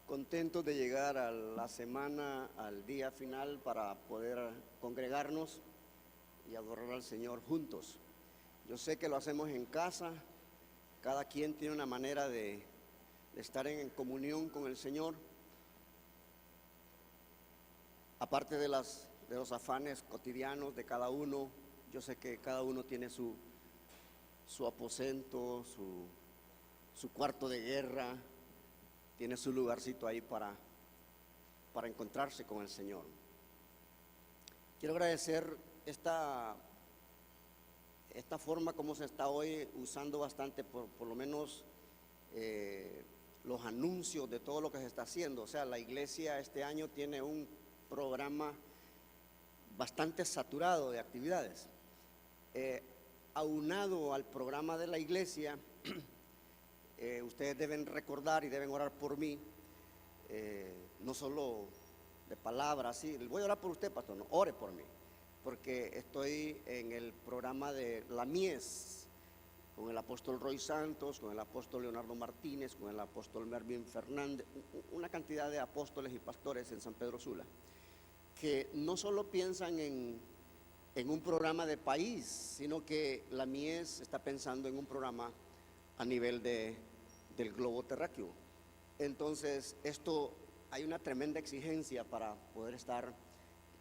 Contentos de llegar a la semana, al día final, para poder congregarnos y adorar al Señor juntos. Yo sé que lo hacemos en casa, cada quien tiene una manera de estar en comunión con el Señor, aparte de los afanes cotidianos de cada uno. Yo sé que cada uno tiene su aposento, su cuarto de guerra, tiene su lugarcito ahí para encontrarse con el Señor. Quiero agradecer esta forma como se está hoy usando bastante, por lo menos los anuncios de todo lo que se está haciendo. O sea, la iglesia este año tiene un programa bastante saturado de actividades. Aunado al programa de la iglesia, ustedes deben recordar y deben orar por mí, no solo de palabras, sí, voy a orar por usted, pastor, no, ore por mí, porque estoy en el programa de la Mies, con el apóstol Roy Santos, con el apóstol Leonardo Martínez, con el apóstol Mervin Fernández, una cantidad de apóstoles y pastores en San Pedro Sula, que no solo piensan en un programa de país, sino que la Mies está pensando en un programa a nivel del globo terráqueo. Entonces, hay una tremenda exigencia para poder estar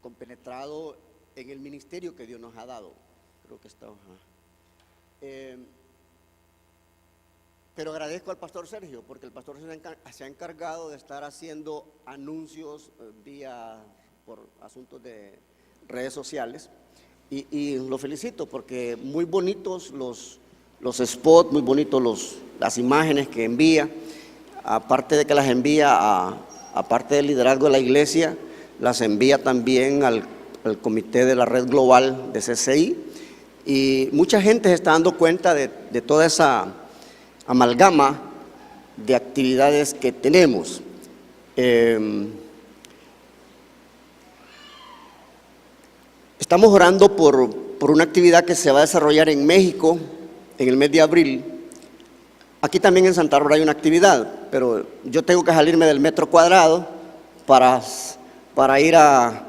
compenetrado en el ministerio que Dios nos ha dado. Creo que está. Pero agradezco al pastor Sergio, porque el pastor se ha encargado de estar haciendo anuncios por asuntos de redes sociales, y lo felicito porque muy bonitos los spots, muy bonitos las imágenes que envía. Aparte de que las envía aparte del liderazgo de la iglesia, las envía también al comité de la red global de CCI, y mucha gente se está dando cuenta de toda esa amalgama de actividades que tenemos. Estamos orando por una actividad que se va a desarrollar en México en el mes de abril. Aquí también en Santa Bárbara hay una actividad, pero yo tengo que salirme del metro cuadrado para ir a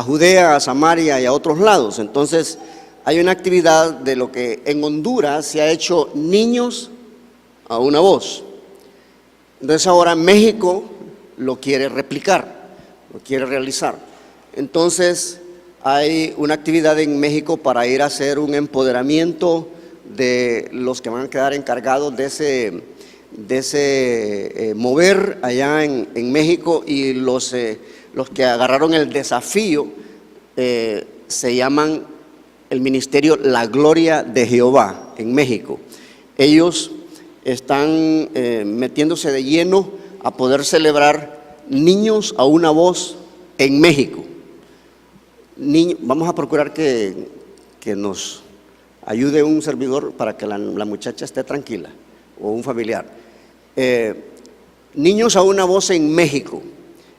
Judea, a Samaria y a otros lados. Entonces hay una actividad de lo que en Honduras se ha hecho Niños a una Voz. Entonces ahora México lo quiere replicar, lo quiere realizar. Entonces hay una actividad en México para ir a hacer un empoderamiento de los que van a quedar encargados de ese mover allá en México, y los que agarraron el desafío se llaman el ministerio La Gloria de Jehová en México. Ellos están metiéndose de lleno a poder celebrar Niños a una Voz en México. Vamos a procurar que nos ayude un servidor para que la muchacha esté tranquila, o un familiar. Niños a una Voz en México.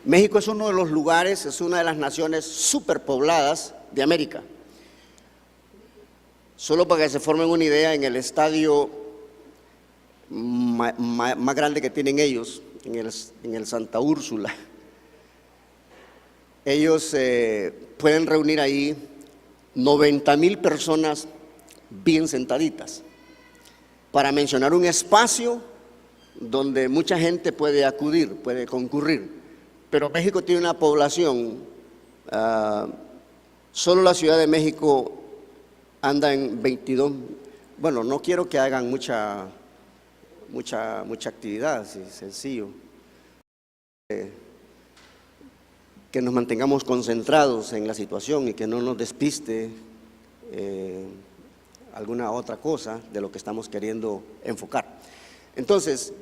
México es uno de los lugares, es una de las naciones superpobladas de América. Solo para que se formen una idea, en el estadio más grande que tienen ellos, en el Santa Úrsula, ellos pueden reunir ahí 90,000 personas bien sentaditas, para mencionar un espacio donde mucha gente puede acudir, puede concurrir. Pero México tiene una población, solo la Ciudad de México anda en 22, bueno, no quiero que hagan mucha actividad, sí, sencillo, que nos mantengamos concentrados en la situación y que no nos despiste alguna otra cosa de lo que estamos queriendo enfocar. Entonces,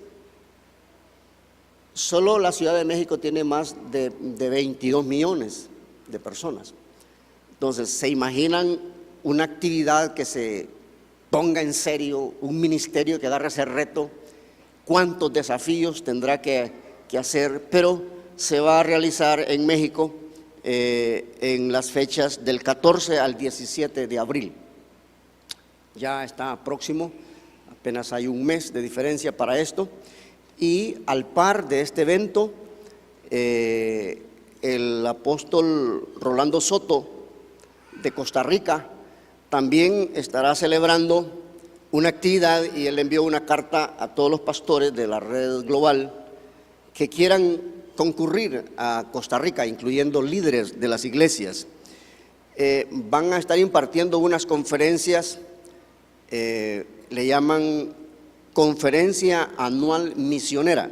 solo la Ciudad de México tiene más de 22 millones de personas. Entonces, ¿se imaginan una actividad que se ponga en serio, un ministerio que agarre ese reto? ¿Cuántos desafíos tendrá que hacer? Pero se va a realizar en México en las fechas del 14 al 17 de abril. Ya está próximo, apenas hay un mes de diferencia para esto. Y al par de este evento el apóstol Rolando Soto de Costa Rica también estará celebrando una actividad, y él envió una carta a todos los pastores de la red global que quieran concurrir a Costa Rica, incluyendo líderes de las iglesias. Van a estar impartiendo unas conferencias, le llaman Conferencia Anual Misionera,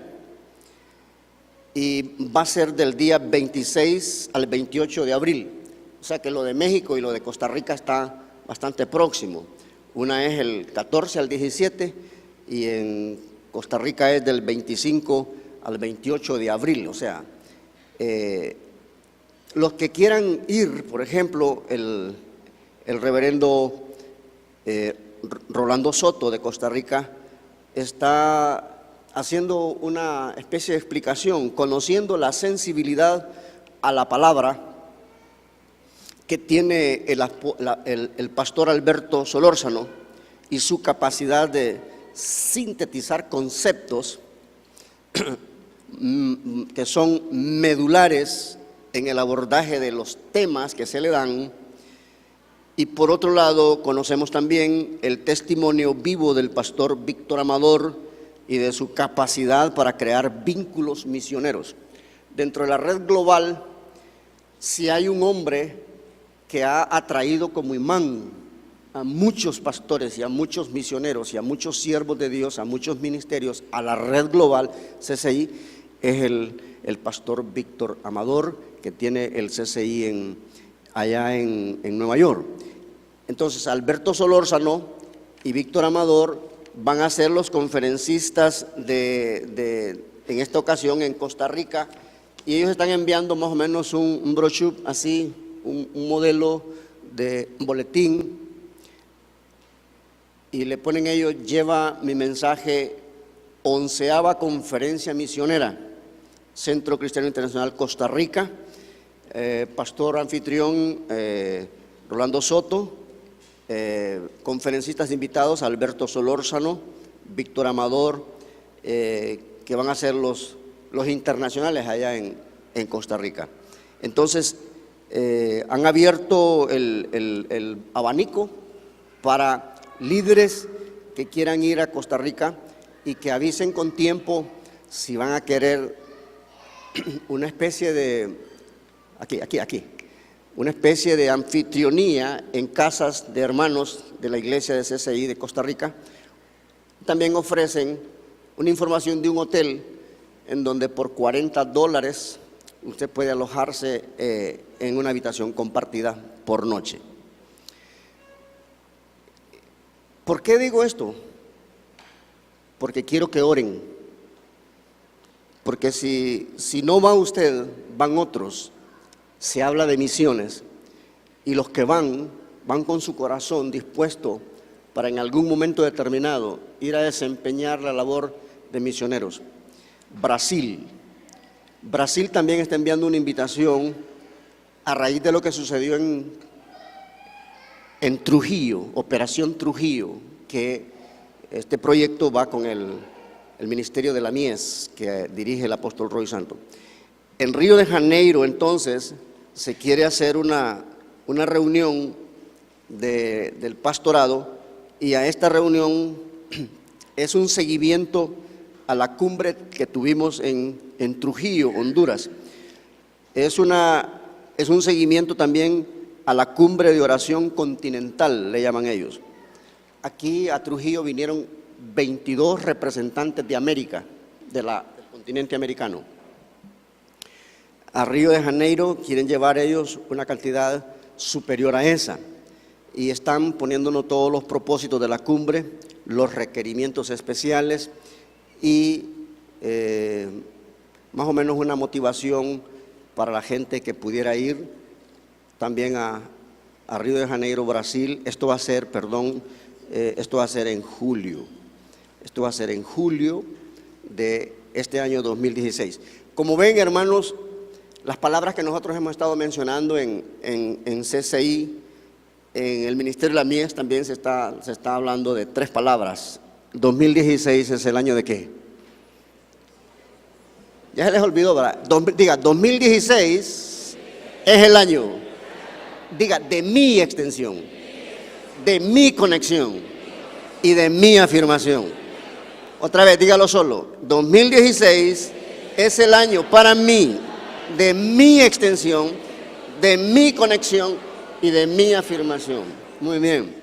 y va a ser del día 26 al 28 de abril. O sea que lo de México y lo de Costa Rica está bastante próximo. Una es el 14 al 17 y en Costa Rica es del 25 al 28 de abril. O sea, los que quieran ir, por ejemplo, el reverendo Rolando Soto de Costa Rica está haciendo una especie de explicación, conociendo la sensibilidad a la palabra que tiene el pastor Alberto Solórzano y su capacidad de sintetizar conceptos que son medulares en el abordaje de los temas que se le dan. Y por otro lado, conocemos también el testimonio vivo del pastor Víctor Amador y de su capacidad para crear vínculos misioneros. Dentro de la red global, si hay un hombre que ha atraído como imán a muchos pastores y a muchos misioneros y a muchos siervos de Dios, a muchos ministerios, a la red global CCI, es el pastor Víctor Amador, que tiene el CCI allá en Nueva York. Entonces, Alberto Solórzano y Víctor Amador van a ser los conferencistas en esta ocasión en Costa Rica, y ellos están enviando más o menos un brochure así, un modelo de boletín, y le ponen ellos: lleva mi mensaje, 11ª Conferencia Misionera, Centro Cristiano Internacional Costa Rica, pastor anfitrión Rolando Soto, conferencistas invitados Alberto Solórzano, Víctor Amador, que van a ser los internacionales allá en Costa Rica. Entonces, han abierto el abanico para líderes que quieran ir a Costa Rica y que avisen con tiempo si van a querer una especie de, una especie de anfitrionía en casas de hermanos de la iglesia de CCI de Costa Rica. También ofrecen una información de un hotel en donde por $40 usted puede alojarse en una habitación compartida por noche. ¿Por qué digo esto? Porque quiero que oren. Porque si no va usted, van otros. Se habla de misiones, y los que van con su corazón dispuesto para en algún momento determinado ir a desempeñar la labor de misioneros. Brasil también está enviando una invitación a raíz de lo que sucedió en Trujillo, Operación Trujillo, que este proyecto va con el ministerio de la Mies que dirige el apóstol Roy Santo. En Río de Janeiro, entonces, se quiere hacer una reunión del pastorado, y a esta reunión es un seguimiento a la cumbre que tuvimos en Trujillo, Honduras. Es un seguimiento también a la cumbre de oración continental, le llaman ellos. Aquí a Trujillo vinieron 22 representantes de América, del continente americano. A Río de Janeiro quieren llevar ellos una cantidad superior a esa, y están poniéndonos todos los propósitos de la cumbre, los requerimientos especiales y más o menos una motivación para la gente que pudiera ir también a Río de Janeiro, Brasil. Esto va a ser en julio. Esto va a ser en julio de este año 2016. Como ven, hermanos, las palabras que nosotros hemos estado mencionando en CCI, en el Ministerio de la Mies también se está hablando de 3 palabras. 2016 es el año de ¿qué? Ya se les olvidó, ¿verdad? Diga, 2016 es el año. Diga, de mi extensión, de mi conexión y de mi afirmación. Otra vez, dígalo solo. 2016 es el año para mí de mi extensión, de mi conexión y de mi afirmación. Muy bien.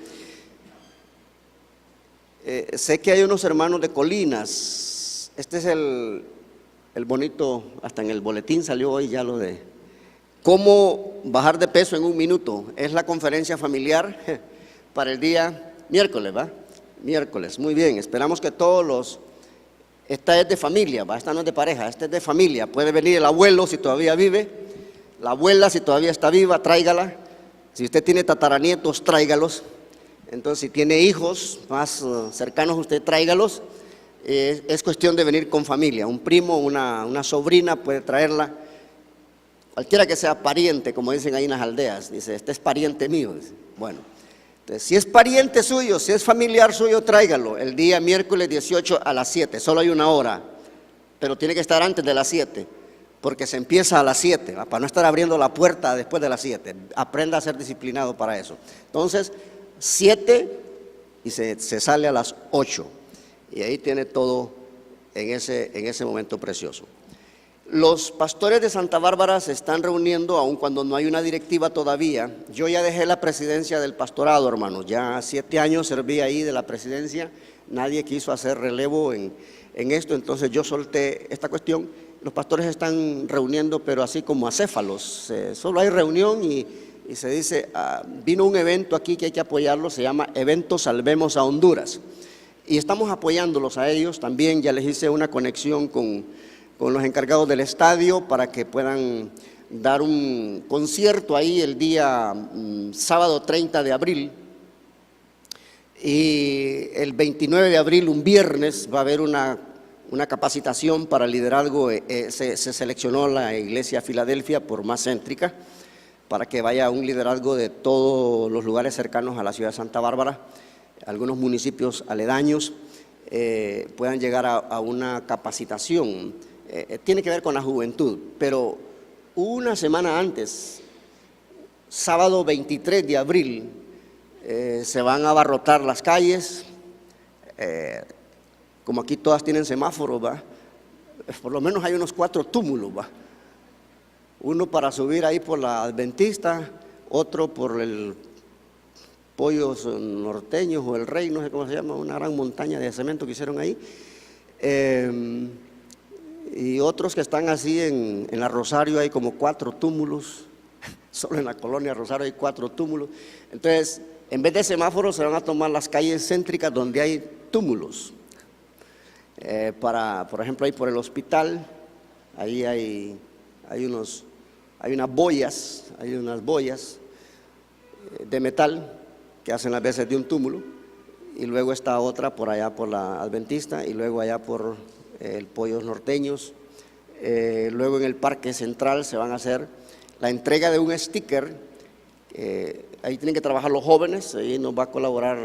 Sé que hay unos hermanos de Colinas. Este es el bonito, hasta en el boletín salió hoy ya lo de cómo bajar de peso en 1 minuto. Es la conferencia familiar para el día miércoles, ¿va? Miércoles, muy bien. Esperamos que esta es de familia, ¿va? Esta no es de pareja, esta es de familia. Puede venir el abuelo si todavía vive, la abuela si todavía está viva, tráigala. Si usted tiene tataranietos, tráigalos. Entonces, si tiene hijos más cercanos a usted, tráigalos. Es cuestión de venir con familia. Un primo, una sobrina puede traerla. Cualquiera que sea pariente, como dicen ahí en las aldeas. Dice, este es pariente mío. Dice. Bueno, entonces, si es pariente suyo, si es familiar suyo, tráigalo. El día miércoles 18 a las 7. Solo hay 1 hora. Pero tiene que estar antes de las 7. Porque se empieza a las 7. ¿Va? Para no estar abriendo la puerta después de las 7. Aprenda a ser disciplinado para eso. Entonces, 7 y se sale a las 8 y ahí tiene todo en ese momento precioso. Los pastores de Santa Bárbara se están reuniendo aun cuando no hay una directiva todavía. Yo ya dejé la presidencia del pastorado, hermanos, ya 7 años serví ahí de la presidencia, nadie quiso hacer relevo en esto, entonces yo solté esta cuestión. Los pastores se están reuniendo, pero así como acéfalos, solo hay reunión y se dice, vino un evento aquí que hay que apoyarlo, se llama Evento Salvemos a Honduras. Y estamos apoyándolos a ellos también. Ya les hice una conexión con los encargados del estadio para que puedan dar un concierto ahí el día sábado 30 de abril. Y el 29 de abril, un viernes, va a haber una capacitación para liderazgo. Se seleccionó la iglesia Filadelfia por más céntrica, para que vaya un liderazgo de todos los lugares cercanos a la ciudad de Santa Bárbara, algunos municipios aledaños, puedan llegar a una capacitación. Tiene que ver con la juventud, pero una semana antes, sábado 23 de abril, se van a abarrotar las calles, como aquí todas tienen semáforos, ¿va? Por lo menos hay unos 4 túmulos, ¿va? Uno para subir ahí por la Adventista, otro por el Pollos Norteños o el Rey, no sé cómo se llama, una gran montaña de cemento que hicieron ahí. Y otros que están así en la Rosario, hay como 4 túmulos, solo en la colonia Rosario hay 4 túmulos. Entonces, en vez de semáforos se van a tomar las calles céntricas donde hay túmulos. Por ejemplo, ahí por el hospital, ahí hay unas boyas de metal que hacen las veces de un túmulo, y luego está otra por allá por la Adventista, y luego allá por el Pollos Norteños. Luego en el Parque Central se van a hacer la entrega de un sticker. Ahí tienen que trabajar los jóvenes, ahí nos va a colaborar.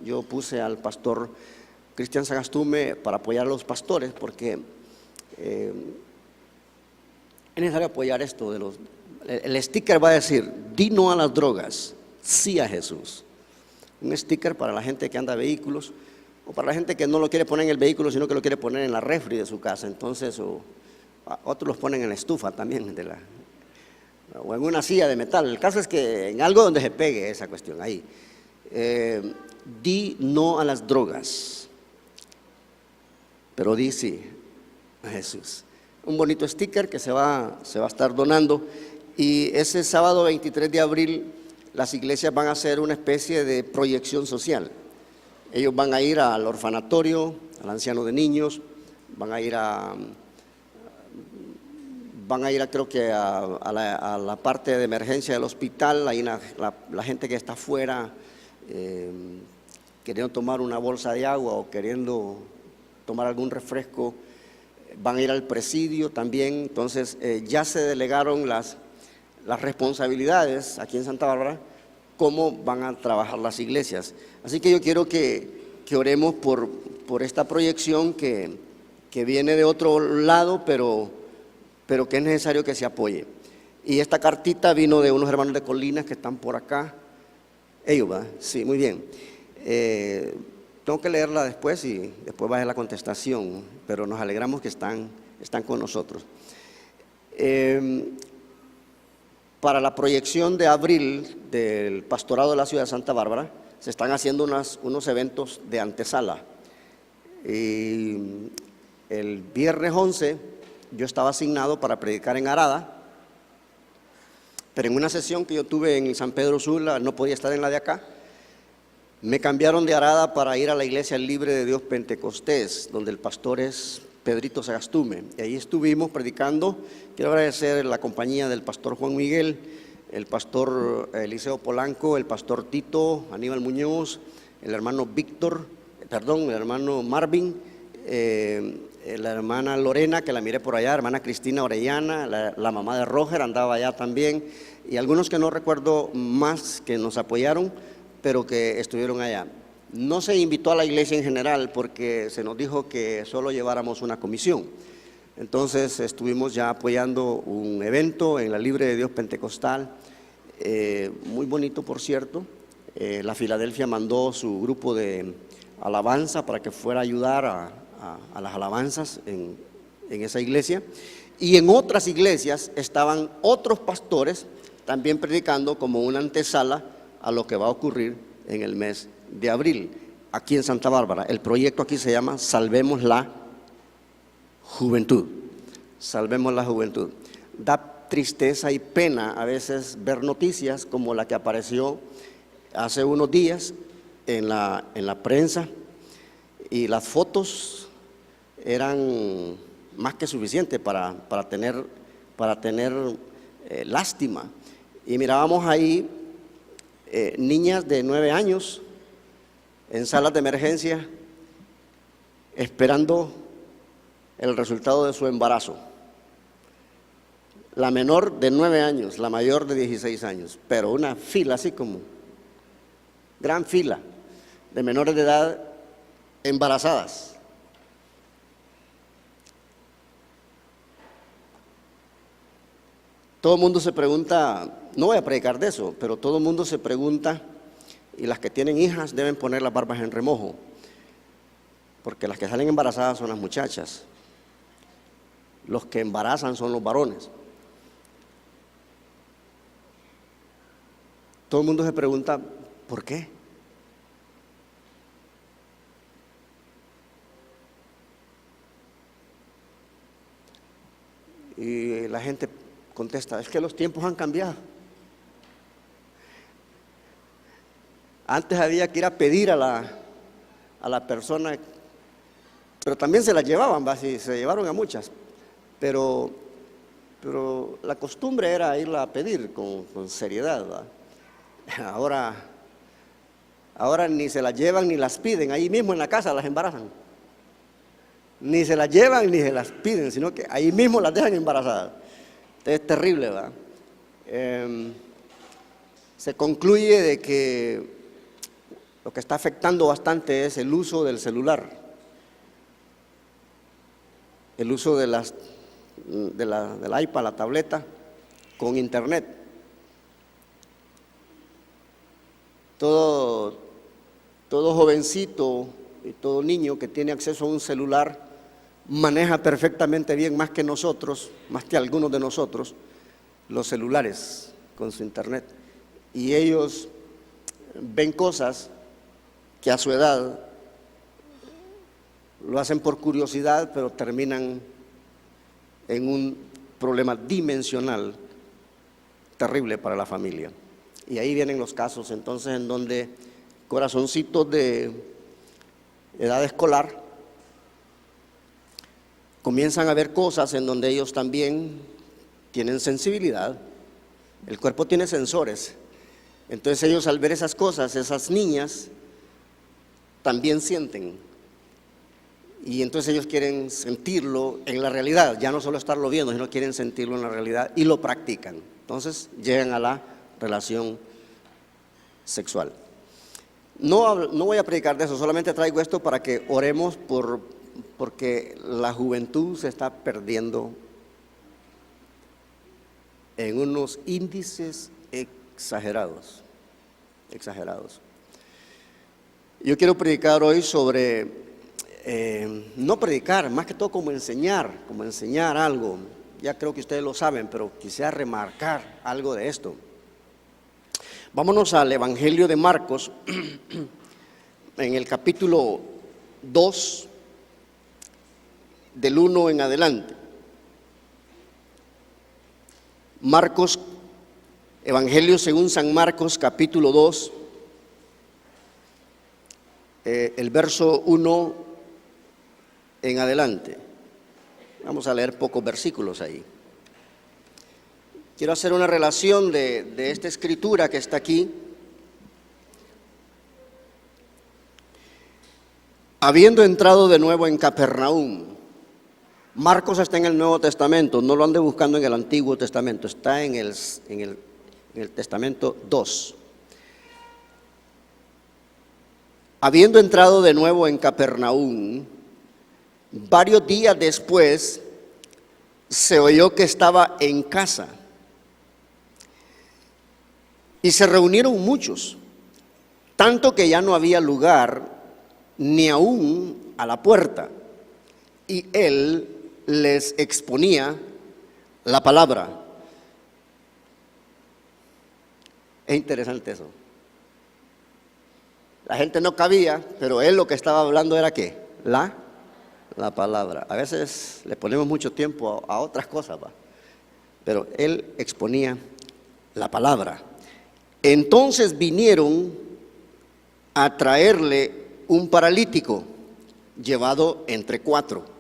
Yo puse al pastor Cristian Sagastume para apoyar a los pastores, porque es necesario apoyar esto el sticker va a decir, di no a las drogas, sí a Jesús. Un sticker para la gente que anda a vehículos, o para la gente que no lo quiere poner en el vehículo, sino que lo quiere poner en la refri de su casa. Entonces, otros los ponen en la estufa también, o en una silla de metal. El caso es que en algo donde se pegue esa cuestión, ahí. Di no a las drogas, pero di sí a Jesús. Un bonito sticker que se va a estar donando. Y ese sábado 23 de abril las iglesias van a hacer una especie de proyección social. Ellos van a ir al orfanatorio, al anciano de niños, van a ir creo que a la parte de emergencia del hospital. Ahí la gente que está afuera queriendo tomar una bolsa de agua o queriendo tomar algún refresco, van a ir al presidio también. Entonces ya se delegaron las responsabilidades aquí en Santa Bárbara, cómo van a trabajar las iglesias. Así que yo quiero que oremos por esta proyección que viene de otro lado, pero pero que es necesario que se apoye. Y esta cartita vino de unos hermanos de Colinas que están por acá. Ellos, ¿va? Sí, muy bien. Tengo que leerla después y después va a ser la contestación, pero nos alegramos que están con nosotros. Para la proyección de abril del pastorado de la ciudad de Santa Bárbara, se están haciendo unos eventos de antesala. Y el viernes 11 yo estaba asignado para predicar en Arada, pero en una sesión que yo tuve en San Pedro Sula, no podía estar en la de acá, me cambiaron de Arada para ir a la Iglesia Libre de Dios Pentecostés, donde el pastor es Pedrito Sagastume. Y ahí estuvimos predicando. Quiero agradecer la compañía del pastor Juan Miguel, el pastor Eliseo Polanco, el pastor Tito, Aníbal Muñoz, el hermano el hermano Marvin, la hermana Lorena, que la miré por allá, hermana Cristina Orellana, la mamá de Roger andaba allá también, y algunos que no recuerdo más que nos apoyaron, pero que estuvieron allá. No se invitó a la iglesia en general porque se nos dijo que solo lleváramos una comisión. Entonces estuvimos ya apoyando un evento en la Libre de Dios Pentecostal, muy bonito por cierto. La Filadelfia mandó su grupo de alabanza para que fuera a ayudar a las alabanzas en esa iglesia. Y en otras iglesias estaban otros pastores también predicando como una antesala a lo que va a ocurrir en el mes de abril, aquí en Santa Bárbara. El proyecto aquí se llama Salvemos la Juventud. Salvemos la Juventud. Da tristeza y pena a veces ver noticias como la que apareció hace unos días en la prensa, y las fotos eran más que suficientes para tener lástima. Y mirábamos ahí niñas de 9 años en salas de emergencia esperando el resultado de su embarazo. La menor de 9 años, la mayor de 16 años, pero una fila así como, gran fila de menores de edad embarazadas. Todo el mundo se pregunta, no voy a predicar de eso, pero todo el mundo se pregunta, y las que tienen hijas deben poner las barbas en remojo, porque las que salen embarazadas son las muchachas, los que embarazan son los varones. Todo el mundo se pregunta, ¿por qué? Y la gente contesta, es que los tiempos han cambiado. Antes había que ir a pedir a la persona, pero también se las llevaban, sí, se llevaron a muchas, pero la costumbre era irla a pedir con seriedad, ¿va? Ahora ni se las llevan ni las piden, ahí mismo en la casa las embarazan. Ni se las llevan ni se las piden, sino que ahí mismo las dejan embarazadas. Entonces es terrible, ¿va? Se concluye de que lo que está afectando bastante es el uso del celular, el uso del iPad, la tableta, con internet. Todo jovencito y todo niño que tiene acceso a un celular maneja perfectamente bien, más que nosotros, más que algunos de nosotros, los celulares con su internet. Y ellos ven cosas que a su edad lo hacen por curiosidad, pero terminan en un problema dimensional terrible para la familia. Y ahí vienen los casos entonces en donde corazoncitos de edad escolar comienzan a ver cosas en donde ellos también tienen sensibilidad. El cuerpo tiene sensores. Entonces ellos al ver esas cosas, esas niñas también sienten. Y entonces ellos quieren sentirlo en la realidad, ya no solo estarlo viendo, sino quieren sentirlo en la realidad y lo practican. Entonces llegan a la relación sexual. No voy a predicar de eso, solamente traigo esto para que oremos porque la juventud se está perdiendo en unos índices exagerados. Yo quiero predicar hoy sobre, no predicar, más que todo como enseñar algo. Ya creo que ustedes lo saben, pero quisiera remarcar algo de esto. Vámonos al Evangelio de Marcos, en el capítulo 2, del 1 en adelante. Marcos, Evangelio según San Marcos, capítulo 2, el verso 1 en adelante. Vamos a leer pocos versículos ahí. Quiero hacer una relación de esta escritura que está aquí. Habiendo entrado de nuevo en Capernaum. Marcos está en el Nuevo Testamento, no lo ande buscando en el Antiguo Testamento, está en el Testamento 2. Habiendo entrado de nuevo en Capernaum, varios días después se oyó que estaba en casa y se reunieron muchos, tanto que ya no había lugar ni aún a la puerta, y él les exponía la palabra. Es interesante eso. La gente no cabía, pero él lo que estaba hablando era ¿qué? La palabra. A veces le ponemos mucho tiempo a otras cosas, ¿va? Pero él exponía la palabra. Entonces vinieron a traerle un paralítico llevado entre 4.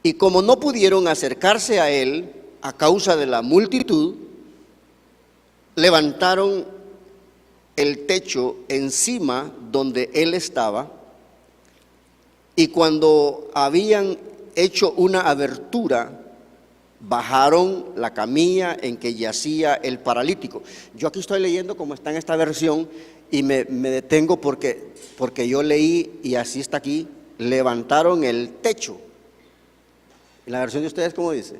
Y como no pudieron acercarse a él a causa de la multitud, levantaron el techo encima donde él estaba, y cuando habían hecho una abertura, bajaron la camilla en que yacía el paralítico. Yo aquí estoy leyendo como está en esta versión y me detengo porque yo leí y así está aquí: levantaron el techo. ¿En la versión de ustedes cómo dice?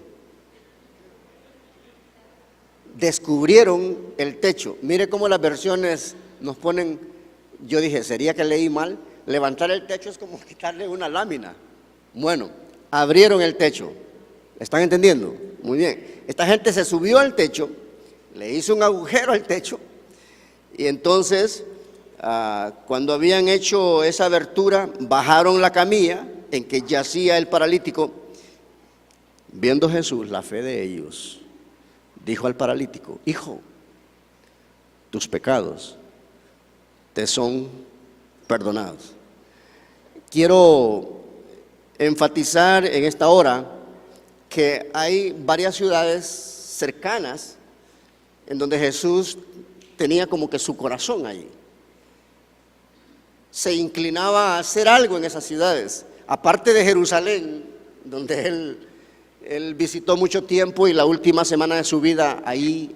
Descubrieron el techo. Mire cómo las versiones nos ponen. Yo dije, ¿sería que leí mal? Levantar el techo es como quitarle una lámina. Bueno, abrieron el techo. ¿Están entendiendo? Muy bien. Esta gente se subió al techo, le hizo un agujero al techo, y entonces cuando habían hecho esa abertura, bajaron la camilla en que yacía el paralítico. Viendo Jesús la fe de ellos, dijo al paralítico: hijo, tus pecados te son perdonados. Quiero enfatizar en esta hora que hay varias ciudades cercanas en donde Jesús tenía como que su corazón allí. Se inclinaba a hacer algo en esas ciudades, aparte de Jerusalén, donde él visitó mucho tiempo y la última semana de su vida ahí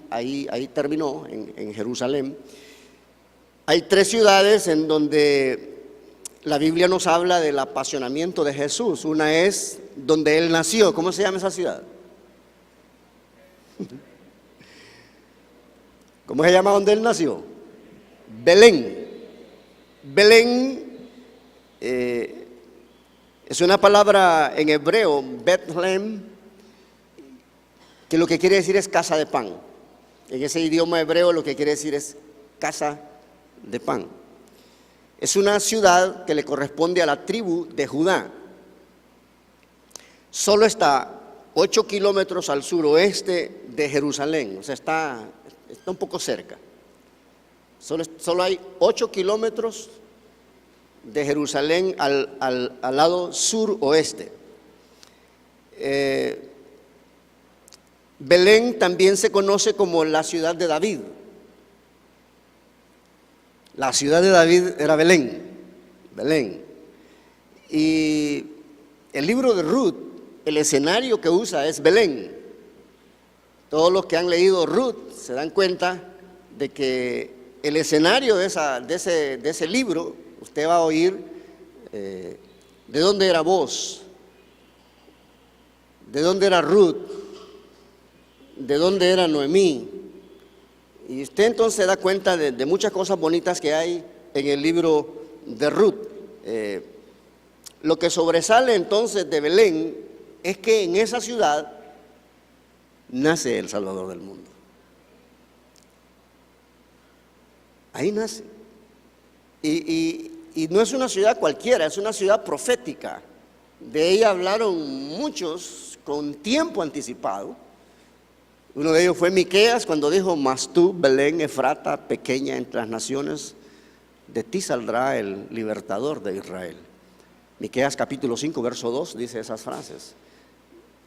terminó, en Jerusalén. Hay 3 ciudades en donde la Biblia nos habla del apasionamiento de Jesús. Una es donde él nació. ¿Cómo se llama esa ciudad? ¿Cómo se llama donde él nació? Belén. Belén es una palabra en hebreo, Bethlehem, que lo que quiere decir es casa de pan. En ese idioma hebreo lo que quiere decir es casa de pan. Es una ciudad que le corresponde a la tribu de Judá. Solo está 8 kilómetros al suroeste de Jerusalén, o sea, está un poco cerca. Solo hay 8 kilómetros de Jerusalén al lado suroeste. Belén también se conoce como la ciudad de David. La ciudad de David era Belén. Y el libro de Ruth, el escenario que usa es Belén. Todos los que han leído Ruth se dan cuenta de que el escenario de ese libro, usted va a oír de dónde era Boaz, de dónde era Ruth, de dónde era Noemí. Y usted entonces se da cuenta de muchas cosas bonitas que hay en el libro de Ruth. Lo que sobresale entonces de Belén es que en esa ciudad nace el Salvador del mundo. Ahí nace. Y no es una ciudad cualquiera, es una ciudad profética. De ella hablaron muchos con tiempo anticipado. Uno de ellos fue Miqueas, cuando dijo: mas tú, Belén Efrata, pequeña entre las naciones, de ti saldrá el libertador de Israel. Miqueas capítulo 5, verso 2 dice esas frases.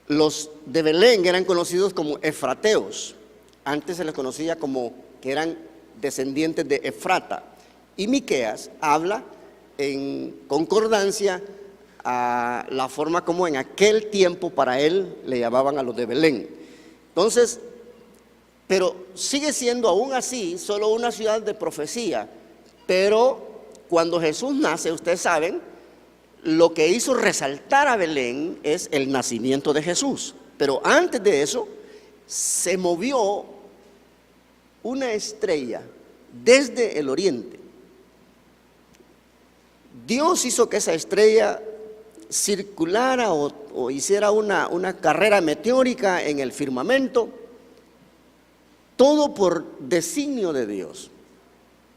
Los de Belén eran conocidos como efrateos. Antes se les conocía como que eran descendientes de Efrata. Y Miqueas habla en concordancia a la forma como en aquel tiempo para él le llamaban a los de Belén. Entonces, pero sigue siendo aún así solo una ciudad de profecía. Pero cuando Jesús nace, ustedes saben, lo que hizo resaltar a Belén es el nacimiento de Jesús. Pero antes de eso, se movió una estrella desde el oriente. Dios hizo que esa estrella circulara o hiciera una carrera meteórica en el firmamento, todo por designio de Dios.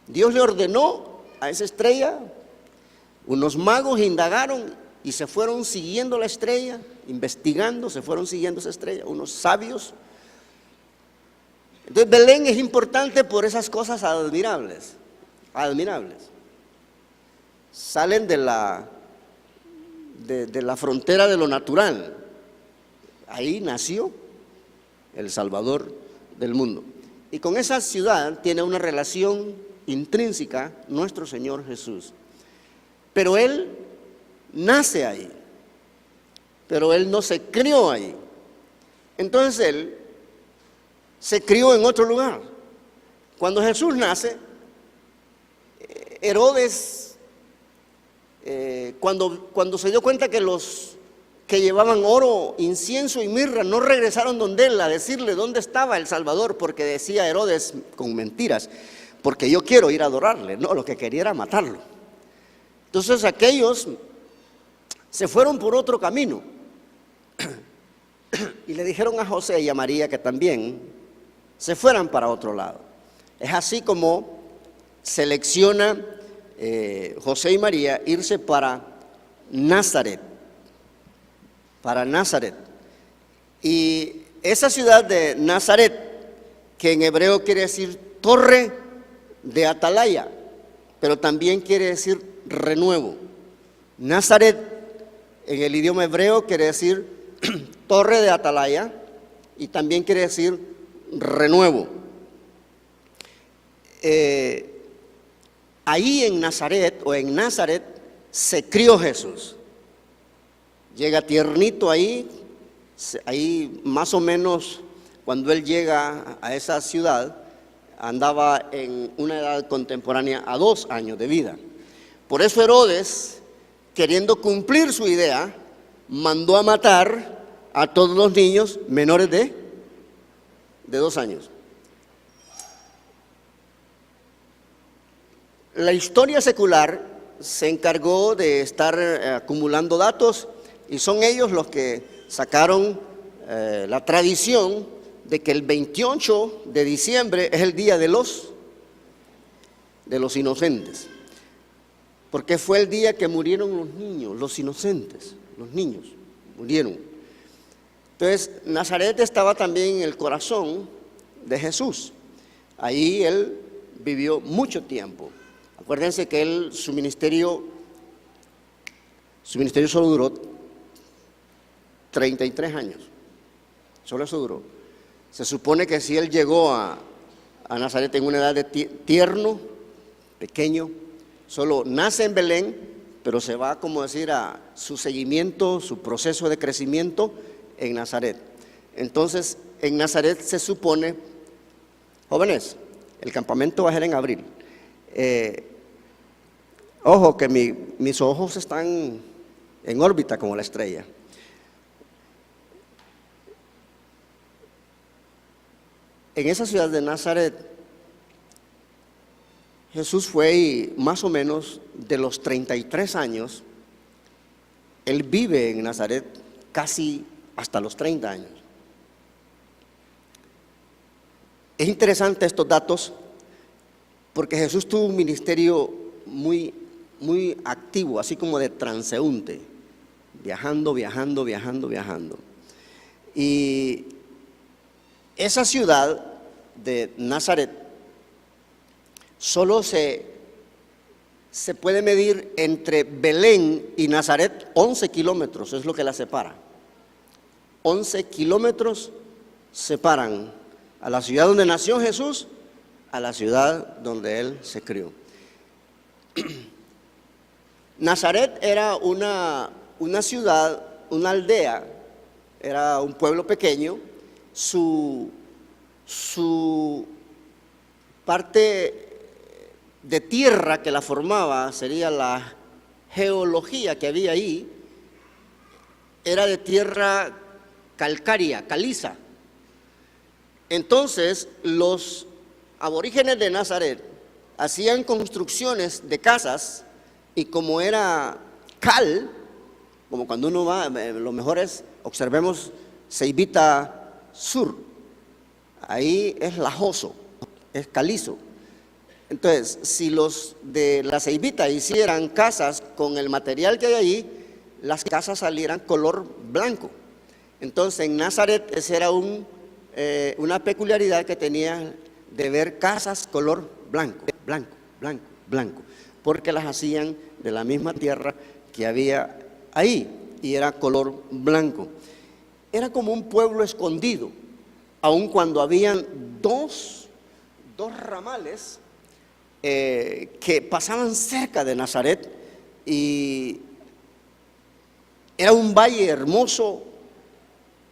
Dios le ordenó a esa estrella, unos magos indagaron y se fueron siguiendo la estrella, investigando, se fueron siguiendo esa estrella, unos sabios. Entonces Belén es importante por esas cosas admirables, admirables. Salen de la frontera de lo natural. Ahí nació el Salvador del mundo. Y con esa ciudad tiene una relación intrínseca nuestro Señor Jesús. Pero Él nace ahí, pero Él no se crió ahí. Entonces Él se crió en otro lugar. Cuando Jesús nace, Herodes, cuando se dio cuenta que los que llevaban oro, incienso y mirra no regresaron donde él a decirle dónde estaba el Salvador, porque decía Herodes con mentiras, porque yo quiero ir a adorarle. No, lo que quería era matarlo. Entonces aquellos se fueron por otro camino y le dijeron a José y a María que también se fueran para otro lado. Es así como selecciona José y María irse para Nazaret. Para Nazaret. Y esa ciudad de Nazaret, que en hebreo quiere decir torre de atalaya, pero también quiere decir renuevo. Nazaret en el idioma hebreo quiere decir torre de atalaya y también quiere decir renuevo. Ahí en Nazaret se crió Jesús. Llega tiernito ahí más o menos cuando él llega a esa ciudad, andaba en una edad contemporánea a 2 años de vida. Por eso Herodes, queriendo cumplir su idea, mandó a matar a todos los niños menores de 2 años. La historia secular se encargó de estar acumulando datos y son ellos los que sacaron la tradición de que el 28 de diciembre es el día de los inocentes, porque fue el día que murieron los niños, los inocentes, los niños murieron. Entonces Nazaret estaba también en el corazón de Jesús. Ahí él vivió mucho tiempo. Acuérdense que su ministerio solo duró 33 años. Solo eso duró. Se supone que si él llegó a Nazaret en una edad de tierno, pequeño, solo nace en Belén, pero se va, como decir, a su seguimiento, su proceso de crecimiento en Nazaret. Entonces, en Nazaret se supone, jóvenes, el campamento va a ser en abril. Ojo que mis ojos están en órbita como la estrella. En esa ciudad de Nazaret, Jesús fue y más o menos de los 33 años, él vive en Nazaret casi hasta los 30 años. Es interesante estos datos porque Jesús tuvo un ministerio muy activo, así como de transeúnte, viajando. Y esa ciudad de Nazaret solo se puede medir entre Belén y Nazaret 11 kilómetros, es lo que la separa. 11 kilómetros separan a la ciudad donde nació Jesús a la ciudad donde él se crió. Nazaret era una ciudad, una aldea, era un pueblo pequeño. Su parte de tierra que la formaba, sería la geología que había ahí, era de tierra calcárea, caliza. Entonces los aborígenes de Nazaret hacían construcciones de casas y como era cal, como cuando uno va, lo mejor es, observemos Ceibita Sur, ahí es lajoso, es calizo. Entonces, si los de la Ceibita hicieran casas con el material que hay ahí, las casas salieran color blanco. Entonces, en Nazaret esa era una peculiaridad que tenía de ver casas color blanco, porque las hacían de la misma tierra que había ahí y era color blanco. Era como un pueblo escondido, aun cuando habían dos ramales que pasaban cerca de Nazaret, y era un valle hermoso,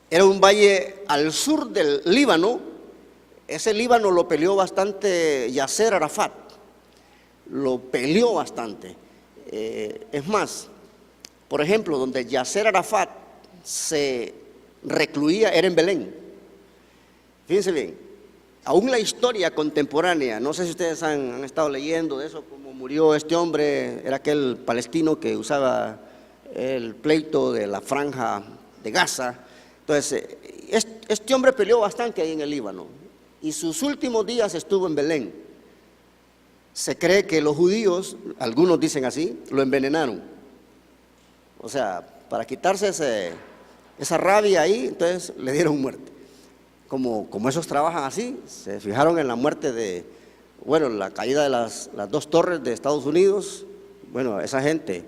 era un valle al sur del Líbano. Ese Líbano lo peleó bastante Yasser Arafat, lo peleó bastante. Es más, por ejemplo, donde Yasser Arafat se recluía era en Belén. Fíjense bien, aún la historia contemporánea, no sé si ustedes han estado leyendo de eso, cómo murió este hombre, era aquel palestino que usaba el pleito de la franja de Gaza. Entonces, este hombre peleó bastante ahí en el Líbano y sus últimos días estuvo en Belén. Se cree que los judíos, algunos dicen así, lo envenenaron. O sea, para quitarse esa rabia ahí, entonces le dieron muerte. Como esos trabajan así, se fijaron en la muerte la caída de las dos torres de Estados Unidos, esa gente.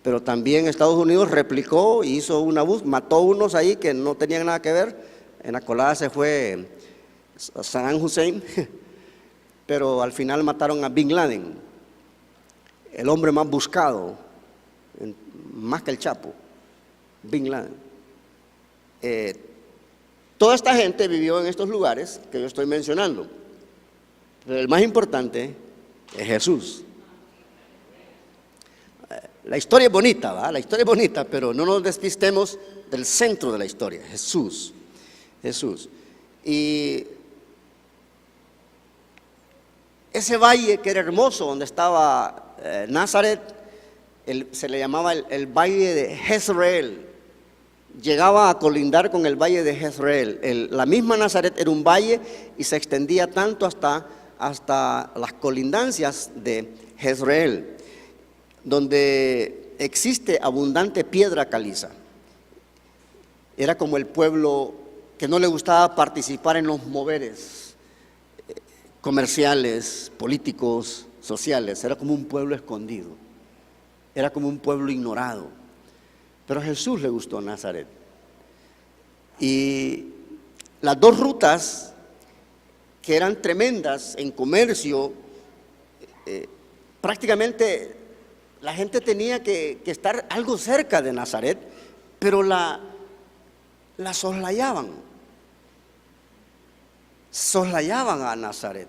Pero también Estados Unidos replicó y hizo una búsqueda, mató unos ahí que no tenían nada que ver. En la colada se fue Saddam Hussein, pero al final mataron a Bin Laden, el hombre más buscado, más que el Chapo, Bin Laden. Toda esta gente vivió en estos lugares que yo estoy mencionando, pero el más importante es Jesús. La historia es bonita, ¿va? La historia es bonita, pero no nos despistemos del centro de la historia, Jesús. Y ese valle que era hermoso, donde estaba Nazaret, se le llamaba el valle de Jezreel. Llegaba a colindar con el valle de Jezreel. La misma Nazaret era un valle y se extendía tanto hasta las colindancias de Jezreel, donde existe abundante piedra caliza. Era como el pueblo que no le gustaba participar en los moveres comerciales, políticos, sociales. Era como un pueblo escondido, era como un pueblo ignorado. Pero a Jesús le gustó Nazaret. Y las dos rutas que eran tremendas en comercio, prácticamente la gente tenía que estar algo cerca de Nazaret, pero la soslayaban a Nazaret.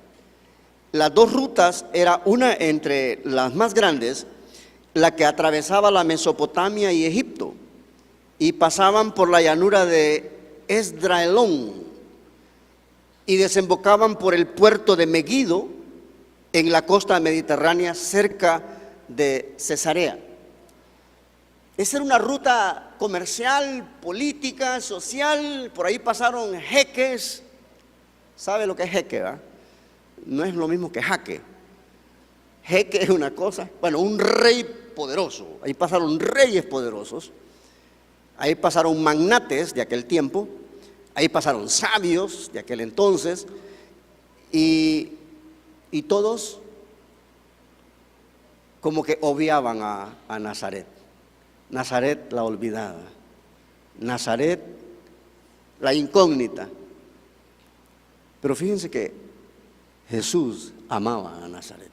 Las dos rutas, era una entre las más grandes, la que atravesaba la Mesopotamia y Egipto, y pasaban por la llanura de Esdraelón. y desembocaban por el puerto de Megido en la costa mediterránea cerca de Cesarea. Esa era una ruta comercial, política, social. Por ahí pasaron jeques. ¿Sabe lo que es jeque, verdad? No es lo mismo que jaque. Jeque es una cosa, bueno, un rey poderoso. Ahí pasaron reyes poderosos. Ahí pasaron magnates de aquel tiempo. Ahí pasaron sabios de aquel entonces. Y todos como que obviaban a Nazaret. Nazaret la olvidada, Nazaret la incógnita. Pero fíjense que Jesús amaba a Nazaret.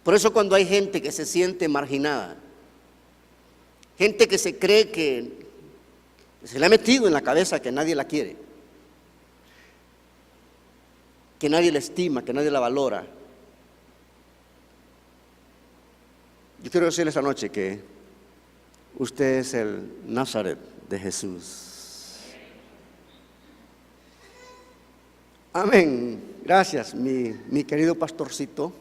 Por eso cuando hay gente que se siente marginada, gente que se cree que se le ha metido en la cabeza que nadie la quiere, que nadie la estima, que nadie la valora, yo quiero decirles esta noche que usted es el Nazaret de Jesús. Amén. Gracias, mi querido pastorcito.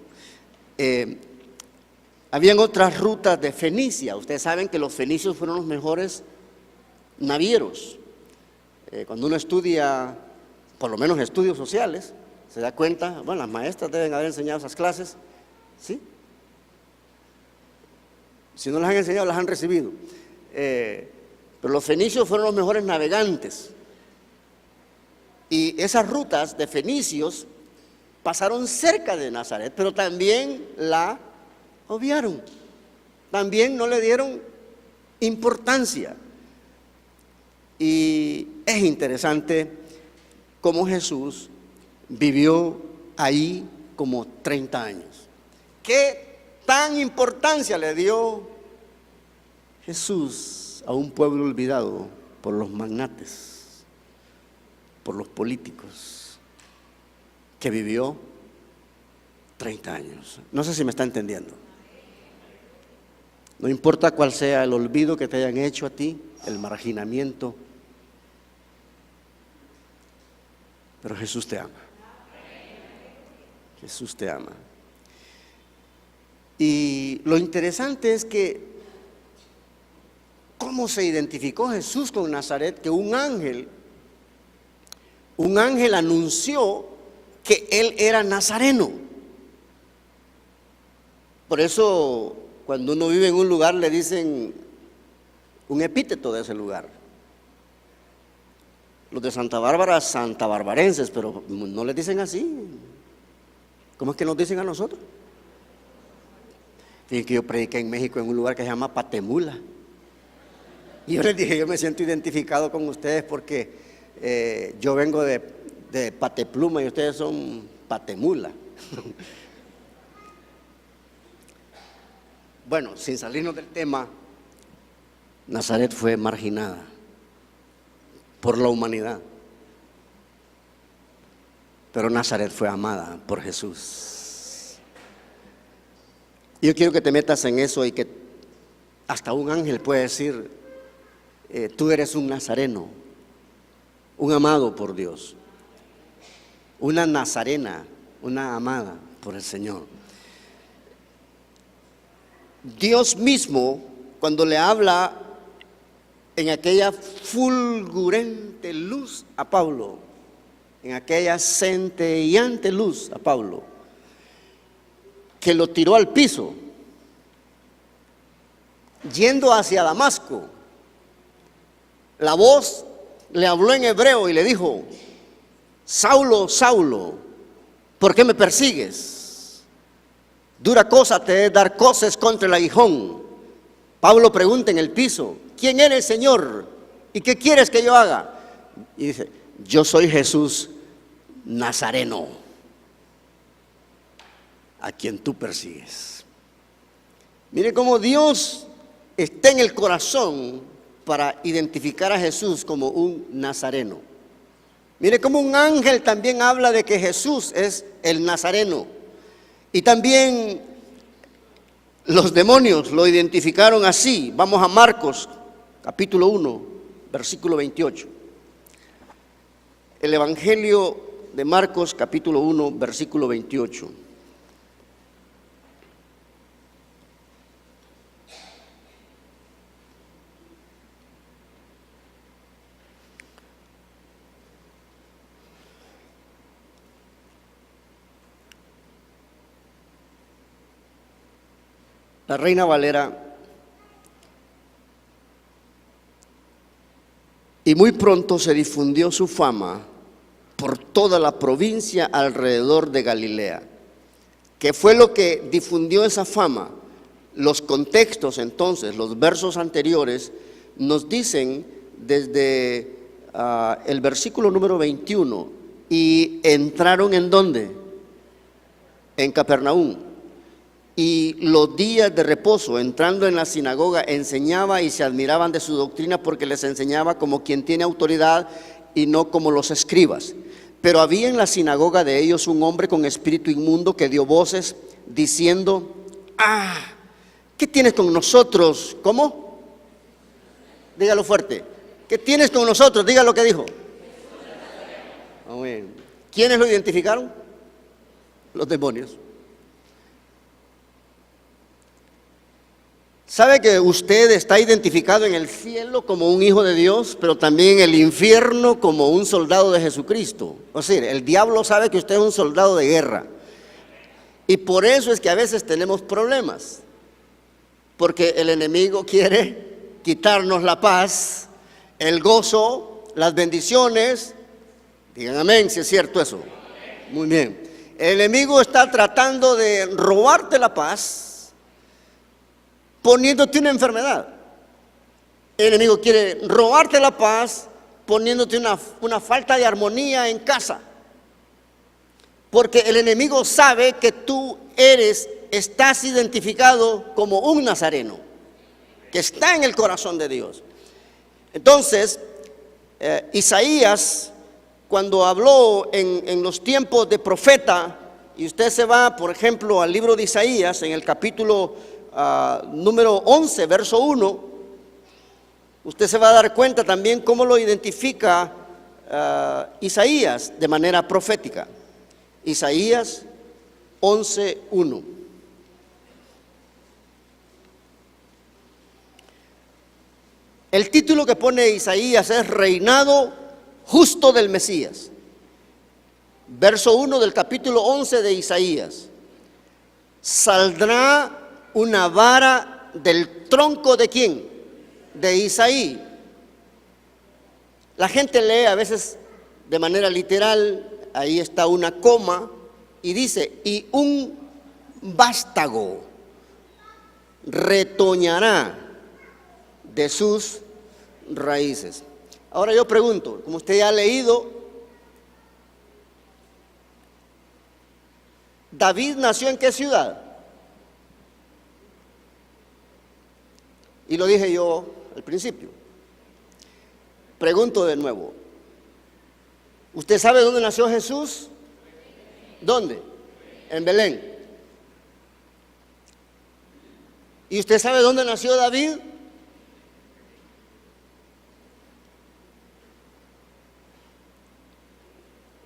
Habían otras rutas de Fenicia. Ustedes saben que los fenicios fueron los mejores navieros. Cuando uno estudia, por lo menos estudios sociales, se da cuenta, bueno, las maestras deben haber enseñado esas clases, ¿sí? Si no las han enseñado, las han recibido. Pero los fenicios fueron los mejores navegantes. Y esas rutas de fenicios pasaron cerca de Nazaret, pero también la obviaron. También no le dieron importancia. Y es interesante cómo Jesús vivió ahí como 30 años. ¿Qué tan importancia le dio Jesús a un pueblo olvidado por los magnates, por los políticos, que vivió 30 años? No sé si me está entendiendo. No importa cuál sea el olvido que te hayan hecho a ti, el marginamiento, pero Jesús te ama. Jesús te ama. Y lo interesante es que cómo se identificó Jesús con Nazaret, que un ángel anunció que él era nazareno. Por eso cuando uno vive en un lugar le dicen un epíteto de ese lugar. Los de Santa Bárbara, santabarbarenses, pero no les dicen así. ¿Cómo es que nos dicen a nosotros? Fíjense que yo prediqué en México en un lugar que se llama Patemula. Y yo les dije, yo me siento identificado con ustedes porque yo vengo de Patepluma y ustedes son Patemula. Bueno, sin salirnos del tema, Nazaret fue marginada por la humanidad, pero Nazaret fue amada por Jesús. Yo quiero que te metas en eso y que hasta un ángel puede decir, tú eres un nazareno, un amado por Dios, una nazarena, una amada por el Señor. Dios mismo, cuando le habla en aquella fulgurante luz a Pablo, en aquella centelleante luz a Pablo, que lo tiró al piso, yendo hacia Damasco, la voz le habló en hebreo y le dijo: Saulo, Saulo, ¿por qué me persigues? Dura cosa te es dar coces contra el aguijón. Pablo pregunta en el piso: ¿quién eres, Señor? ¿Y qué quieres que yo haga? Y dice: yo soy Jesús Nazareno, a quien tú persigues. Mire cómo Dios está en el corazón para identificar a Jesús como un nazareno. Mire cómo un ángel también habla de que Jesús es el nazareno. Y también los demonios lo identificaron así. Vamos a Marcos, capítulo 1, versículo 28. el Evangelio de Marcos, capítulo 1, versículo 28. La Reina Valera. Y muy pronto se difundió su fama por toda la provincia alrededor de Galilea. ¿Qué fue lo que difundió esa fama? Los contextos entonces, los versos anteriores nos dicen desde el versículo número 21, y entraron ¿en dónde? En Capernaum. Y los días de reposo, entrando en la sinagoga, enseñaba y se admiraban de su doctrina porque les enseñaba como quien tiene autoridad y no como los escribas. Pero había en la sinagoga de ellos un hombre con espíritu inmundo que dio voces diciendo: ¿qué tienes con nosotros? ¿Cómo? Dígalo fuerte. ¿Qué tienes con nosotros? Diga lo que dijo. Amén. ¿Quiénes lo identificaron? Los demonios. ¿Sabe que usted está identificado en el cielo como un hijo de Dios, pero también en el infierno como un soldado de Jesucristo? O sea, el diablo sabe que usted es un soldado de guerra. Y por eso es que a veces tenemos problemas. Porque el enemigo quiere quitarnos la paz, el gozo, las bendiciones. Digan amén si es cierto eso. Muy bien. El enemigo está tratando de robarte la paz, poniéndote una enfermedad. El enemigo quiere robarte la paz, poniéndote una falta de armonía en casa. Porque el enemigo sabe que tú estás identificado como un nazareno, que está en el corazón de Dios. Entonces, Isaías, cuando habló en los tiempos de profeta, y usted se va, por ejemplo, al libro de Isaías, en el capítulo número 11, verso 1, usted se va a dar cuenta también cómo lo identifica Isaías de manera profética. Isaías 11, 1. El título que pone Isaías es Reinado Justo del Mesías. Verso 1 del capítulo 11 de Isaías. Saldrá una vara del tronco ¿de quién? De Isaí. La gente lee a veces de manera literal, ahí está una coma, y dice: y un vástago retoñará de sus raíces. Ahora yo pregunto, como usted ya ha leído, ¿David nació en qué ciudad? Y lo dije yo al principio. Pregunto de nuevo. ¿Usted sabe dónde nació Jesús? ¿Dónde? En Belén. ¿Y usted sabe dónde nació David?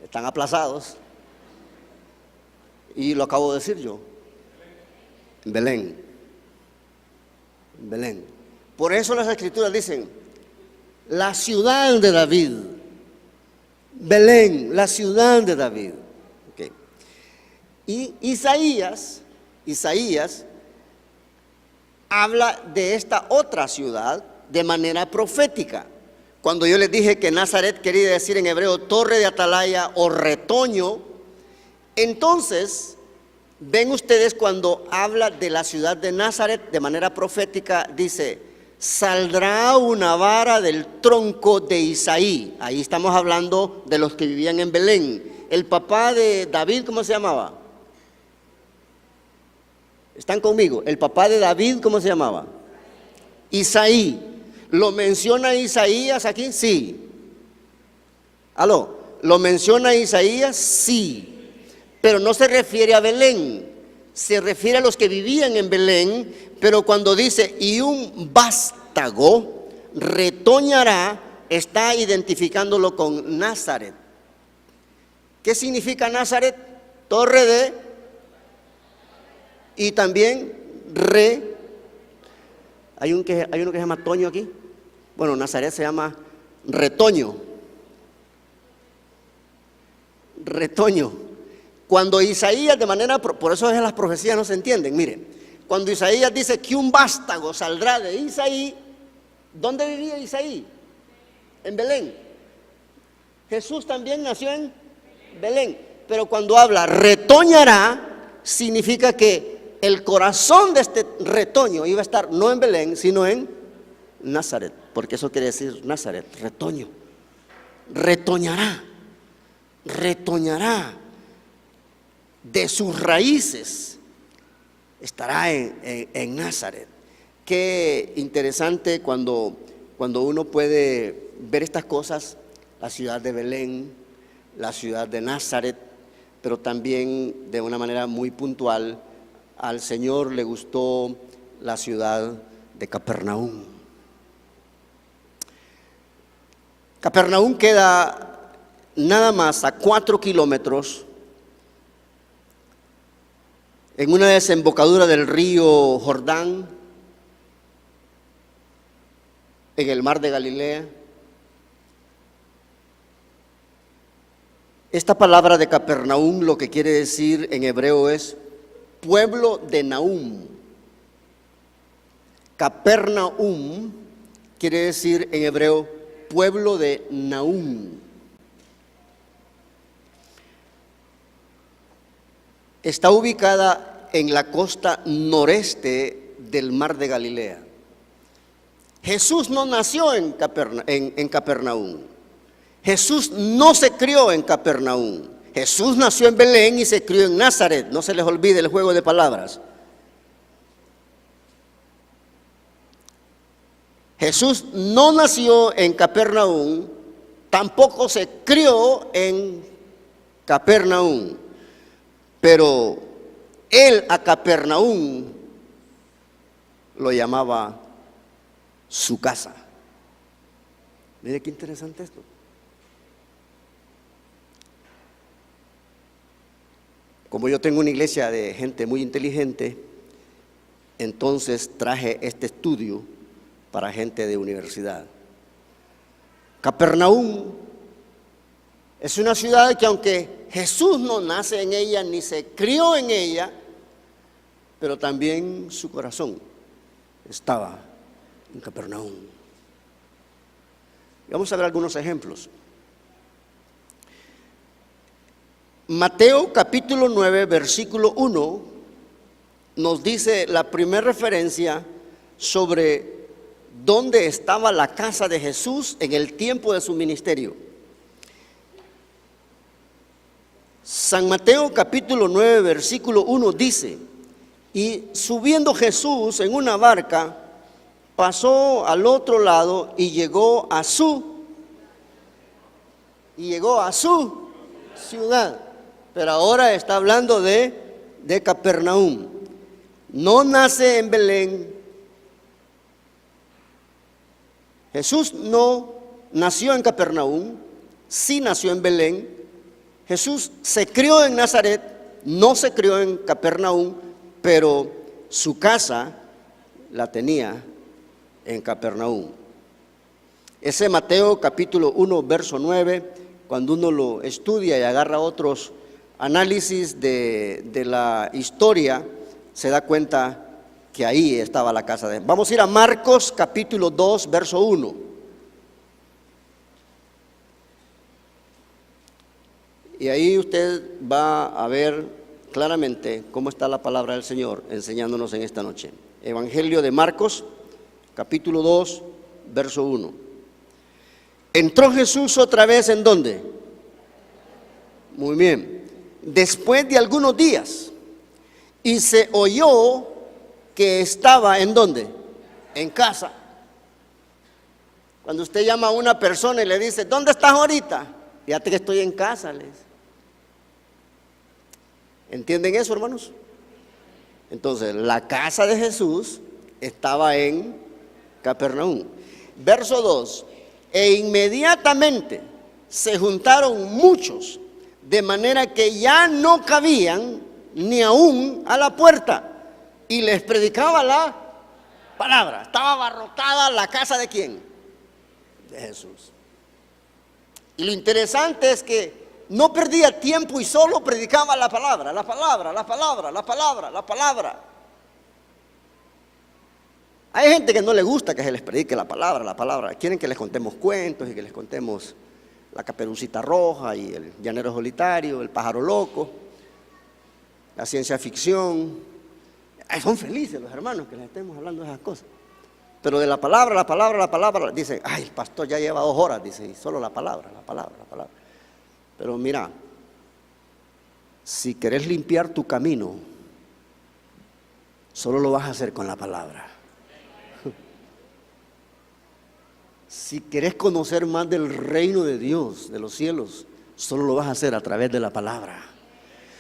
Están aplazados. Y lo acabo de decir yo. En Belén. Belén. Por eso las escrituras dicen: la ciudad de David. Belén, la ciudad de David. Okay. Y Isaías habla de esta otra ciudad de manera profética. Cuando yo les dije que Nazaret quería decir en hebreo torre de atalaya o retoño, entonces ven ustedes cuando habla de la ciudad de Nazaret de manera profética, dice: saldrá una vara del tronco de Isaí. Ahí estamos hablando de los que vivían en Belén. El papá de David, ¿cómo se llamaba? ¿Están conmigo? El papá de David, ¿cómo se llamaba? Isaí. ¿Lo menciona Isaías aquí? Sí. ¿Aló? ¿Lo menciona Isaías? Sí. Pero no se refiere a Belén, se refiere a los que vivían en Belén. Pero cuando dice y un vástago retoñará, está identificándolo con Nazaret. ¿Qué significa Nazaret? Torre de, y también hay uno que se llama Toño aquí. Bueno, Nazaret se llama Retoño. Retoño. Cuando Isaías de manera, por eso es las profecías no se entienden, miren, cuando Isaías dice que un vástago saldrá de Isaí, ¿dónde vivía Isaí? En Belén. Jesús también nació en Belén, pero cuando habla retoñará, significa que el corazón de este retoño iba a estar no en Belén, sino en Nazaret, porque eso quiere decir Nazaret, retoño. Retoñará, retoñará de sus raíces, estará en Nazaret. Qué interesante cuando uno puede ver estas cosas, la ciudad de Belén, la ciudad de Nazaret, pero también de una manera muy puntual, al Señor le gustó la ciudad de Capernaum. Capernaum queda nada más a 4 kilómetros en una desembocadura del río Jordán, en el mar de Galilea. Esta palabra de Capernaum lo que quiere decir en hebreo es pueblo de Nahum. Capernaum quiere decir en hebreo pueblo de Nahum. Está ubicada en la costa noreste del mar de Galilea. Jesús no nació en Capernaum. Jesús no se crió en Capernaum. Jesús nació en Belén y se crió en Nazaret. No se les olvide el juego de palabras. Jesús no nació en Capernaum, tampoco se crió en Capernaum, pero él a Capernaum lo llamaba su casa. Mire qué interesante esto. Como yo tengo una iglesia de gente muy inteligente, entonces traje este estudio para gente de universidad. Capernaum es una ciudad que aunque Jesús no nace en ella ni se crió en ella, pero también su corazón estaba en Capernaum. Y vamos a ver algunos ejemplos. Mateo capítulo 9, versículo 1, nos dice la primera referencia sobre dónde estaba la casa de Jesús en el tiempo de su ministerio. San Mateo capítulo 9, versículo 1 dice: y subiendo Jesús en una barca, pasó al otro lado y llegó a su ciudad. Pero ahora está hablando de Capernaum. No nace en Belén. Jesús no nació en Capernaum, sí nació en Belén. Jesús se crió en Nazaret, no se crió en Capernaum, pero su casa la tenía en Capernaum. Ese Mateo capítulo 1, verso 9, cuando uno lo estudia y agarra otros análisis de la historia, se da cuenta que ahí estaba la casa de Jesús. Vamos a ir a Marcos capítulo 2, verso 1. Y ahí usted va a ver claramente cómo está la palabra del Señor enseñándonos en esta noche. Evangelio de Marcos capítulo 2, verso 1. Entró Jesús otra vez, ¿en dónde? Muy bien. Después de algunos días, y se oyó que estaba ¿en dónde? En casa. Cuando usted llama a una persona y le dice: ¿dónde estás ahorita? Fíjate que estoy en casa, les. ¿Entienden eso, hermanos? Entonces, la casa de Jesús estaba en Capernaum. Verso 2: e inmediatamente se juntaron muchos de manera que ya no cabían ni aún a la puerta, y les predicaba la palabra. Estaba abarrotada la casa ¿de quién? De Jesús. Y lo interesante es que no perdía tiempo y solo predicaba la palabra, la palabra, la palabra, la palabra, la palabra. Hay gente que no le gusta que se les predique la palabra, la palabra. Quieren que les contemos cuentos y que les contemos la Caperucita Roja y el Llanero Solitario, el Pájaro Loco, la ciencia ficción. Ay, son felices los hermanos que les estemos hablando de esas cosas. Pero de la palabra, la palabra, la palabra, dicen, ay, el pastor ya lleva 2 horas, dice, y solo la palabra, la palabra, la palabra. Pero mira, si querés limpiar tu camino, solo lo vas a hacer con la palabra. Si querés conocer más del reino de Dios, de los cielos, solo lo vas a hacer a través de la palabra.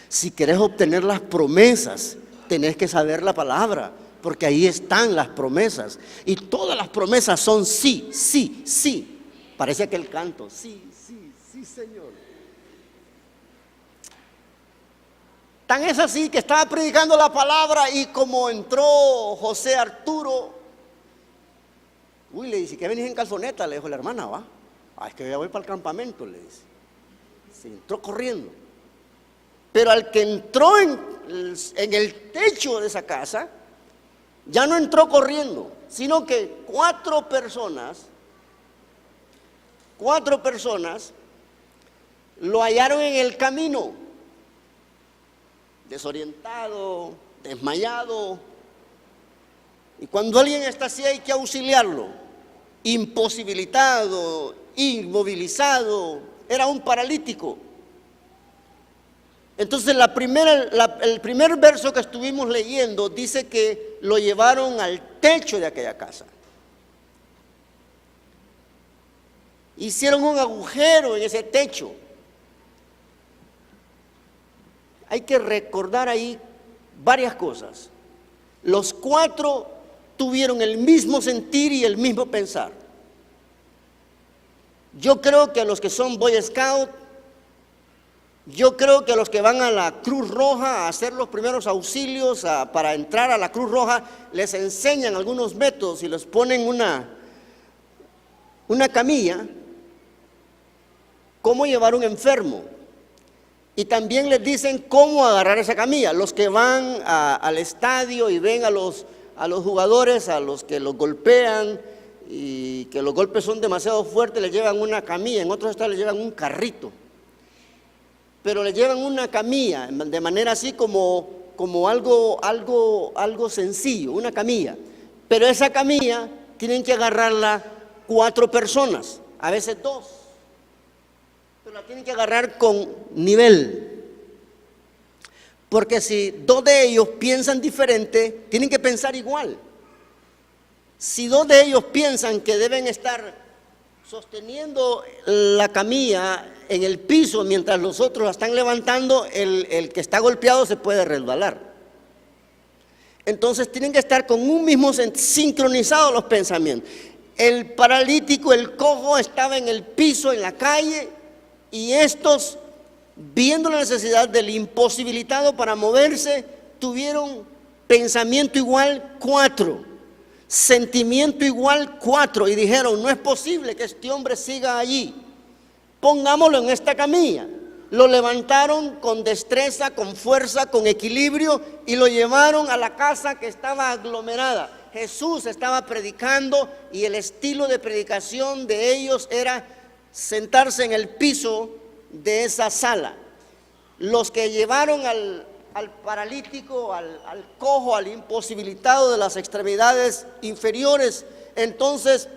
Si querés obtener las promesas, tenés que saber la palabra, porque ahí están las promesas. Y todas las promesas son sí, sí, sí. Parece aquel canto, sí, sí, sí, Señor. Tan es así que estaba predicando la palabra y como entró José Arturo, le dice, ¿qué venís en calzoneta? Le dijo la hermana, va. Es que ya voy para el campamento, le dice. Se entró corriendo. Pero al que entró en el techo de esa casa, ya no entró corriendo, sino que 4 personas lo hallaron en el camino, desorientado, desmayado. Y cuando alguien está así hay que auxiliarlo, imposibilitado, inmovilizado, era un paralítico. Entonces el primer verso que estuvimos leyendo dice que lo llevaron al techo de aquella casa. Hicieron un agujero en ese techo. Hay que recordar ahí varias cosas. Los 4 tuvieron el mismo sentir y el mismo pensar. Yo creo que a los que son Boy Scout, yo creo que a los que van a la Cruz Roja a hacer los primeros auxilios para entrar a la Cruz Roja, les enseñan algunos métodos y les ponen una camilla, cómo llevar un enfermo. Y también les dicen cómo agarrar esa camilla. Los que van al estadio y ven a los jugadores, a los que los golpean y que los golpes son demasiado fuertes, les llevan una camilla. En otros estados les llevan un carrito. Pero le llevan una camilla, de manera así como algo sencillo, una camilla. Pero esa camilla tienen que agarrarla 4 personas, a veces 2. Pero la tienen que agarrar con nivel. Porque si 2 de ellos piensan diferente, tienen que pensar igual. Si 2 de ellos piensan que deben estar sosteniendo la camilla en el piso mientras los otros la están levantando, el que está golpeado se puede resbalar. Entonces tienen que estar con un mismo sincronizados los pensamientos. El paralítico, el cojo, estaba en el piso, en la calle, y estos, viendo la necesidad del imposibilitado para moverse, tuvieron pensamiento igual 4. Sentimiento igual 4, y dijeron, no es posible que este hombre siga allí, pongámoslo en esta camilla. Lo levantaron con destreza, con fuerza, con equilibrio, y lo llevaron a la casa que estaba aglomerada. Jesús estaba predicando y el estilo de predicación de ellos era sentarse en el piso de esa sala. Los que llevaron al paralítico, al cojo, al imposibilitado de las extremidades inferiores, entonces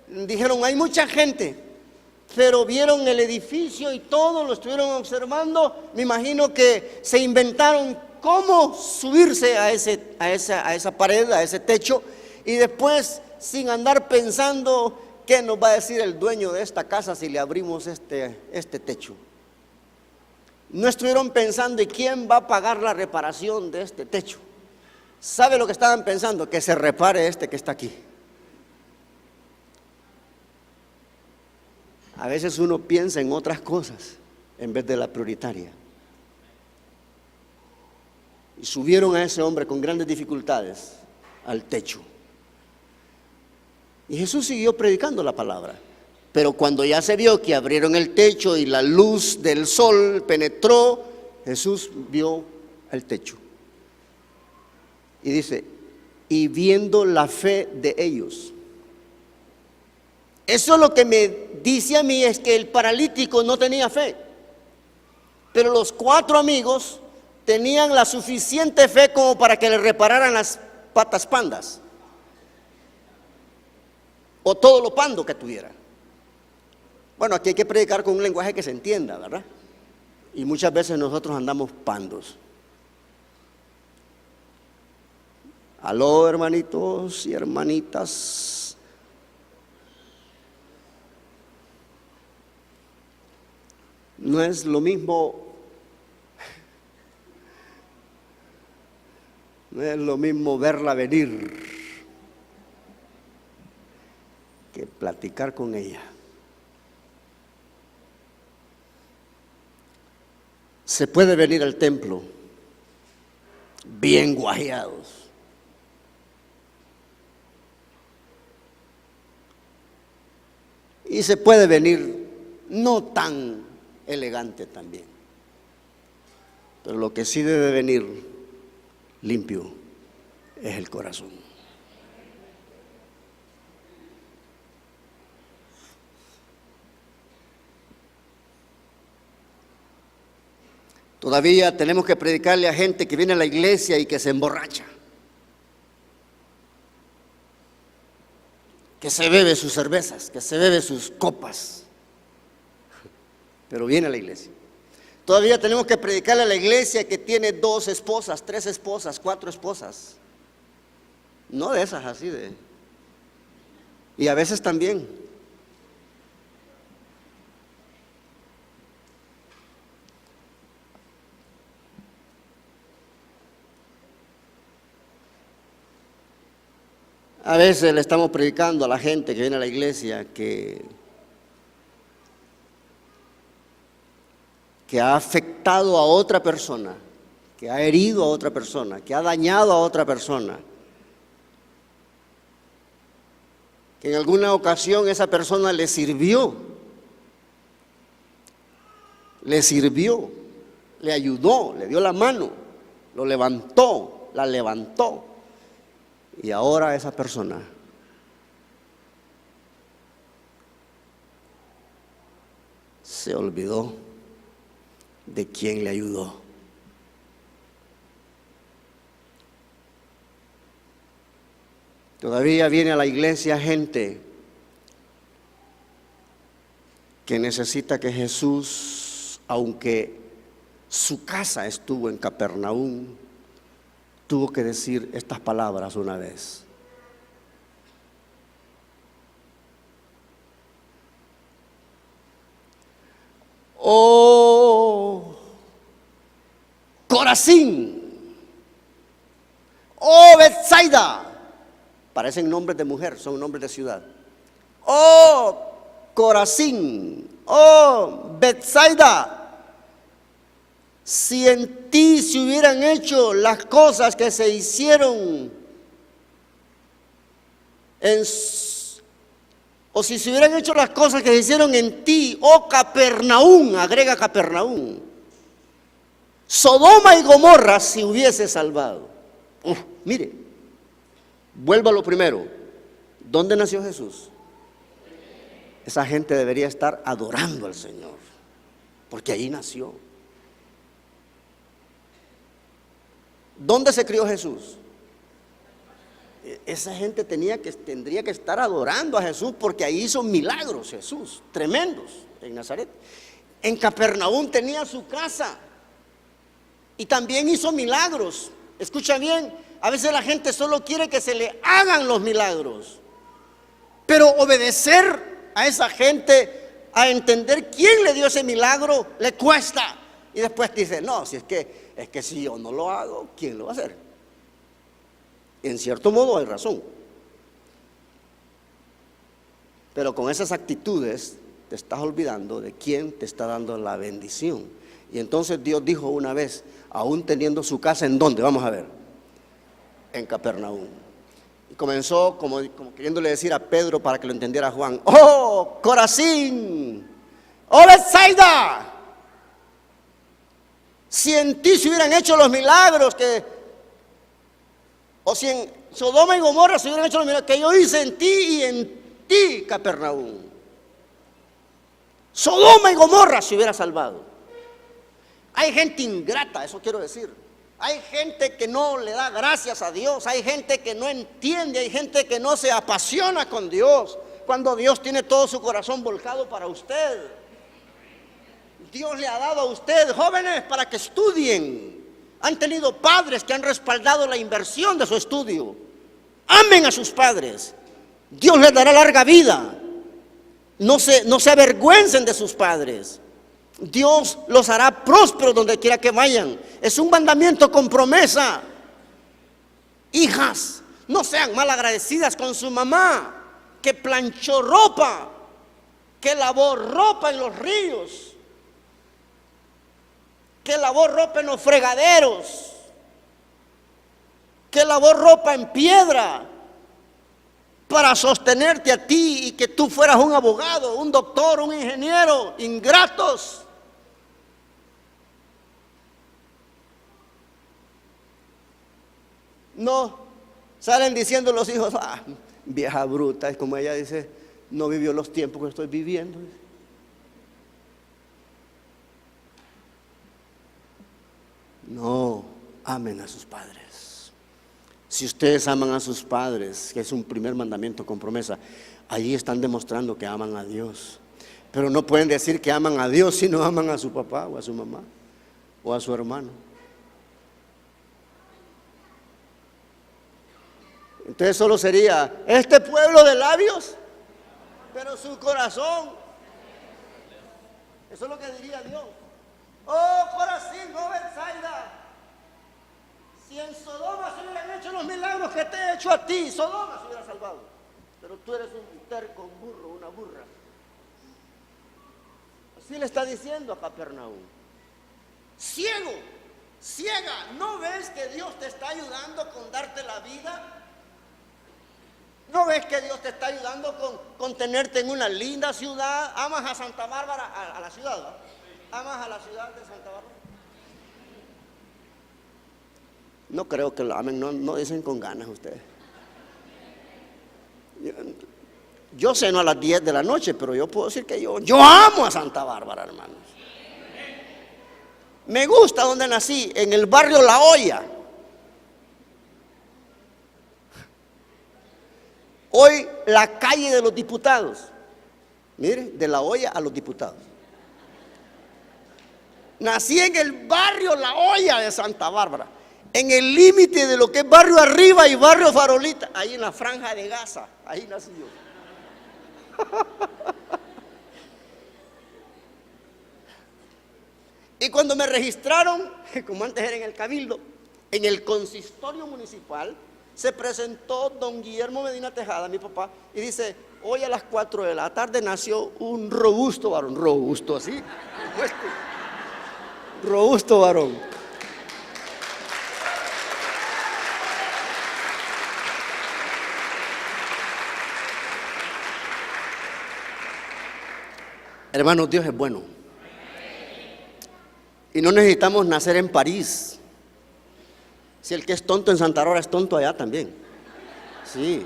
dijeron, hay mucha gente, pero vieron el edificio y todo lo estuvieron observando. Me imagino que se inventaron cómo subirse a esa pared, a ese techo, y después, sin andar pensando qué nos va a decir el dueño de esta casa si le abrimos este techo. No estuvieron pensando, ¿y quién va a pagar la reparación de este techo? ¿Sabe lo que estaban pensando? Que se repare este que está aquí. A veces uno piensa en otras cosas en vez de la prioritaria. Y subieron a ese hombre con grandes dificultades al techo. Y Jesús siguió predicando la palabra. Pero cuando ya se vio que abrieron el techo y la luz del sol penetró, Jesús vio el techo. Y dice, y viendo la fe de ellos. Eso lo que me dice a mí es que el paralítico no tenía fe. Pero los 4 amigos tenían la suficiente fe como para que le repararan las patas pandas. O todo lo pando que tuviera. Bueno, aquí hay que predicar con un lenguaje que se entienda, ¿verdad? Y muchas veces nosotros andamos pandos. Aló, hermanitos y hermanitas. No es lo mismo, verla venir que platicar con ella. Se puede venir al templo bien guajeados, y se puede venir no tan elegante también, pero lo que sí debe venir limpio es el corazón. Todavía tenemos que predicarle a gente que viene a la iglesia y que se emborracha, que se bebe sus cervezas, que se bebe sus copas, pero viene a la iglesia. Todavía tenemos que predicarle a la iglesia que tiene 2 esposas, 3 esposas, 4 esposas. No de esas así de... Y a veces también. A veces le estamos predicando a la gente que viene a la iglesia que ha afectado a otra persona, que ha herido a otra persona, que ha dañado a otra persona, que en alguna ocasión esa persona le sirvió, le ayudó, le dio la mano, lo levantó, la levantó. Y ahora esa persona se olvidó de quién le ayudó. Todavía viene a la iglesia gente que necesita que Jesús, aunque su casa estuvo en Capernaum, tuvo que decir estas palabras una vez. Oh, Corazín, oh, Betsaida, parecen nombres de mujer, son nombres de ciudad. Oh, Corazín, oh, Betsaida, si en ti se hubieran hecho las cosas que se hicieron o si se hubieran hecho las cosas que se hicieron en ti, oh Capernaum, agrega Capernaum, Sodoma y Gomorra se hubiese salvado. Mire, vuelvo a lo primero. ¿Dónde nació Jesús? Esa gente debería estar adorando al Señor, porque allí nació. ¿Dónde se crió Jesús? Esa gente tendría que estar adorando a Jesús, porque ahí hizo milagros Jesús, tremendos, en Nazaret. En Capernaum tenía su casa y también hizo milagros. Escucha bien, a veces la gente solo quiere que se le hagan los milagros, pero obedecer a esa gente, a entender quién le dio ese milagro, le cuesta. Y después dice, no, si es que si yo no lo hago, ¿quién lo va a hacer? En cierto modo hay razón, pero con esas actitudes te estás olvidando de quién te está dando la bendición. Y entonces Dios dijo una vez, aún teniendo su casa, ¿en dónde? Vamos a ver, en Capernaum. Y comenzó como queriéndole decir a Pedro para que lo entendiera Juan: ¡oh, Corazín! ¡Oh, Betsaida! Si en ti se hubieran hecho los milagros o si en Sodoma y Gomorra se hubieran hecho los milagros que yo hice en ti y en ti, Capernaum, Sodoma y Gomorra se hubiera salvado. Hay gente ingrata, eso quiero decir. Hay gente que no le da gracias a Dios, hay gente que no entiende, hay gente que no se apasiona con Dios, cuando Dios tiene todo su corazón volcado para usted. Dios le ha dado a usted jóvenes para que estudien. Han tenido padres que han respaldado la inversión de su estudio. Amen a sus padres. Dios les dará larga vida. No se avergüencen de sus padres. Dios los hará prósperos donde quiera que vayan. Es un mandamiento con promesa. Hijas, no sean mal agradecidas con su mamá, que planchó ropa, que lavó ropa en los ríos, que lavó ropa en los fregaderos, que lavó ropa en piedra para sostenerte a ti y que tú fueras un abogado, un doctor, un ingeniero. Ingratos. No, salen diciendo los hijos: ah, vieja bruta, es como ella dice, no vivió los tiempos que estoy viviendo. No, amen a sus padres. Si ustedes aman a sus padres, que es un primer mandamiento con promesa, allí están demostrando que aman a Dios. Pero no pueden decir que aman a Dios si no aman a su papá o a su mamá o a su hermano. Entonces solo sería este pueblo de labios, pero su corazón. Eso es lo que diría Dios. Oh, Corazín, oh, Betsaida, si en Sodoma se hubieran hecho los milagros que te he hecho a ti, Sodoma se hubiera salvado. Pero tú eres un terco, un burro, una burra. Así le está diciendo a Capernaum. Ciego, ciega, ¿no ves que Dios te está ayudando con darte la vida? ¿No ves que Dios te está ayudando con tenerte en una linda ciudad? ¿Amas a Santa Bárbara, a la ciudad, ¿verdad? ¿Amas a la ciudad de Santa Bárbara? No creo que lo amen, no dicen con ganas ustedes. Yo ceno a las 10 de la noche, pero yo puedo decir que yo amo a Santa Bárbara, hermanos. Me gusta donde nací, en el barrio La Hoya. Hoy la calle de los diputados. Mire, de La Hoya a los diputados. Nací en el barrio La Hoya de Santa Bárbara, en el límite de lo que es barrio Arriba y barrio Farolita, ahí en la franja de Gaza, ahí nací yo. Y cuando me registraron, como antes era en el Cabildo, en el consistorio municipal, se presentó don Guillermo Medina Tejada, mi papá, y dice: hoy a las 4 de la tarde nació un robusto varón, robusto así, robusto varón. Hermanos, Dios es bueno. Y no necesitamos nacer en París. Si el que es tonto en Santa Aurora es tonto allá también. Sí.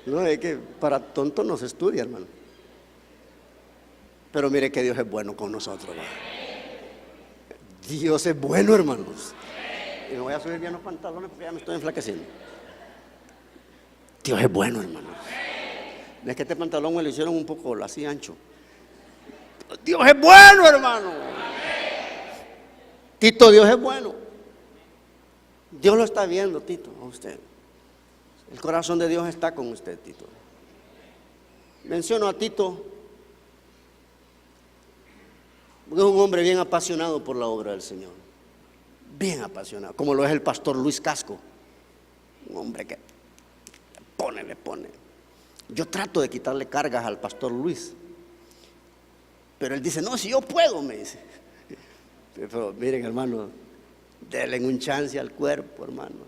No, es que para tonto no se estudia, hermano. Pero mire que Dios es bueno con nosotros, ¿verdad? Dios es bueno, hermanos. Y me voy a subir bien los pantalones porque ya me estoy enflaqueciendo. Dios es bueno, hermanos. Es que este pantalón me lo hicieron un poco así ancho. Dios es bueno, hermano. Tito, Dios es bueno. Dios lo está viendo, Tito, a usted. El corazón de Dios está con usted, Tito. Menciono a Tito porque es un hombre bien apasionado por la obra del Señor. Bien apasionado, como lo es el pastor Luis Casco. Un hombre que le pone. Yo trato de quitarle cargas al pastor Luis, pero él dice, no, si yo puedo, me dice. Pero miren, hermanos, denle un chance al cuerpo, hermanos.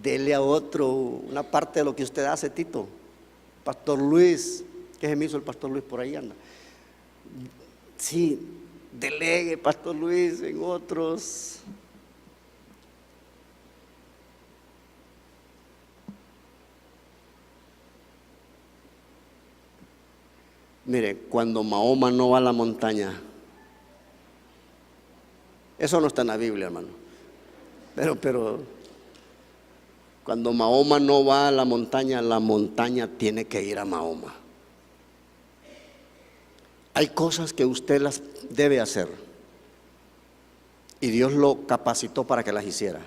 Dele a otro una parte de lo que usted hace, Tito. Pastor Luis, ¿qué se me hizo el pastor Luis? Por ahí anda. Sí, delegue, pastor Luis, en otros. Mire, cuando Mahoma no va a la montaña, eso no está en la Biblia, hermano. Pero cuando Mahoma no va a la montaña tiene que ir a Mahoma. Hay cosas que usted las debe hacer y Dios lo capacitó para que las hiciera,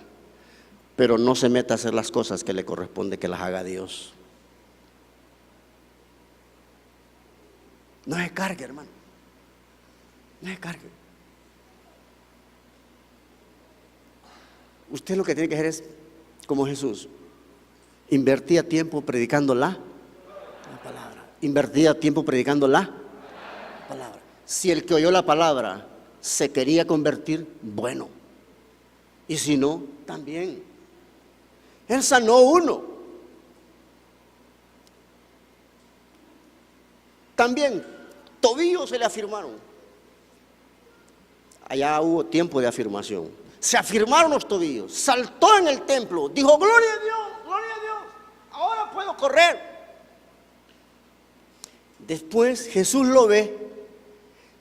pero no se meta a hacer las cosas que le corresponde que las haga Dios. No se cargue, hermano, no se cargue. Usted lo que tiene que hacer es como Jesús: invertía tiempo predicando la palabra. Invertía tiempo predicando la palabra. Si el que oyó la palabra se quería convertir, bueno, y si no, también. Él sanó uno. También tobillos se le afirmaron. Allá hubo tiempo de afirmación. Se afirmaron los tobillos. Saltó en el templo. Dijo, gloria a Dios, gloria a Dios. Ahora puedo correr. Después Jesús lo ve.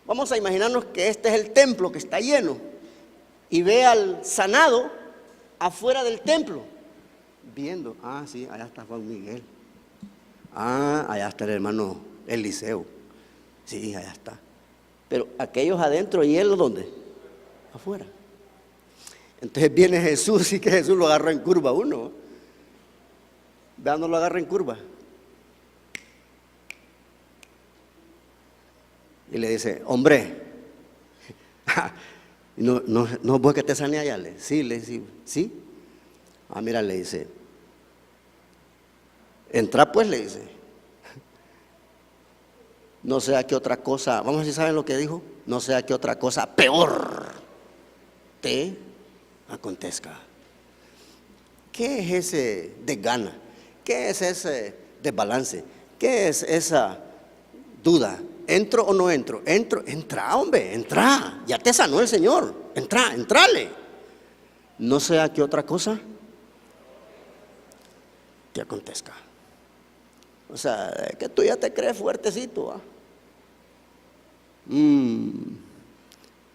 Vamos a imaginarnos que este es el templo que está lleno. Y ve al sanado afuera del templo. Viendo, sí, allá está Juan Miguel. Allá está el hermano Eliseo. Sí, allá está. Pero aquellos adentro y él, ¿dónde? Afuera. Entonces viene Jesús y que Jesús lo agarra en curva uno. Vean, no lo agarra en curva. Y le dice, hombre, no vos que te sané allá. Sí, le dice, sí. Mira, le dice, entra pues, le dice. No sea que otra cosa, vamos a ver si saben lo que dijo, no sea que otra cosa peor te acontezca. ¿Qué es ese desgana? ¿Qué es ese desbalance? ¿Qué es esa duda? ¿Entro o no entro? Entra, hombre, entra. Ya te sanó el Señor. Entrale. No sea que otra cosa te acontezca. O sea, que tú ya te crees fuertecito, ¿ah?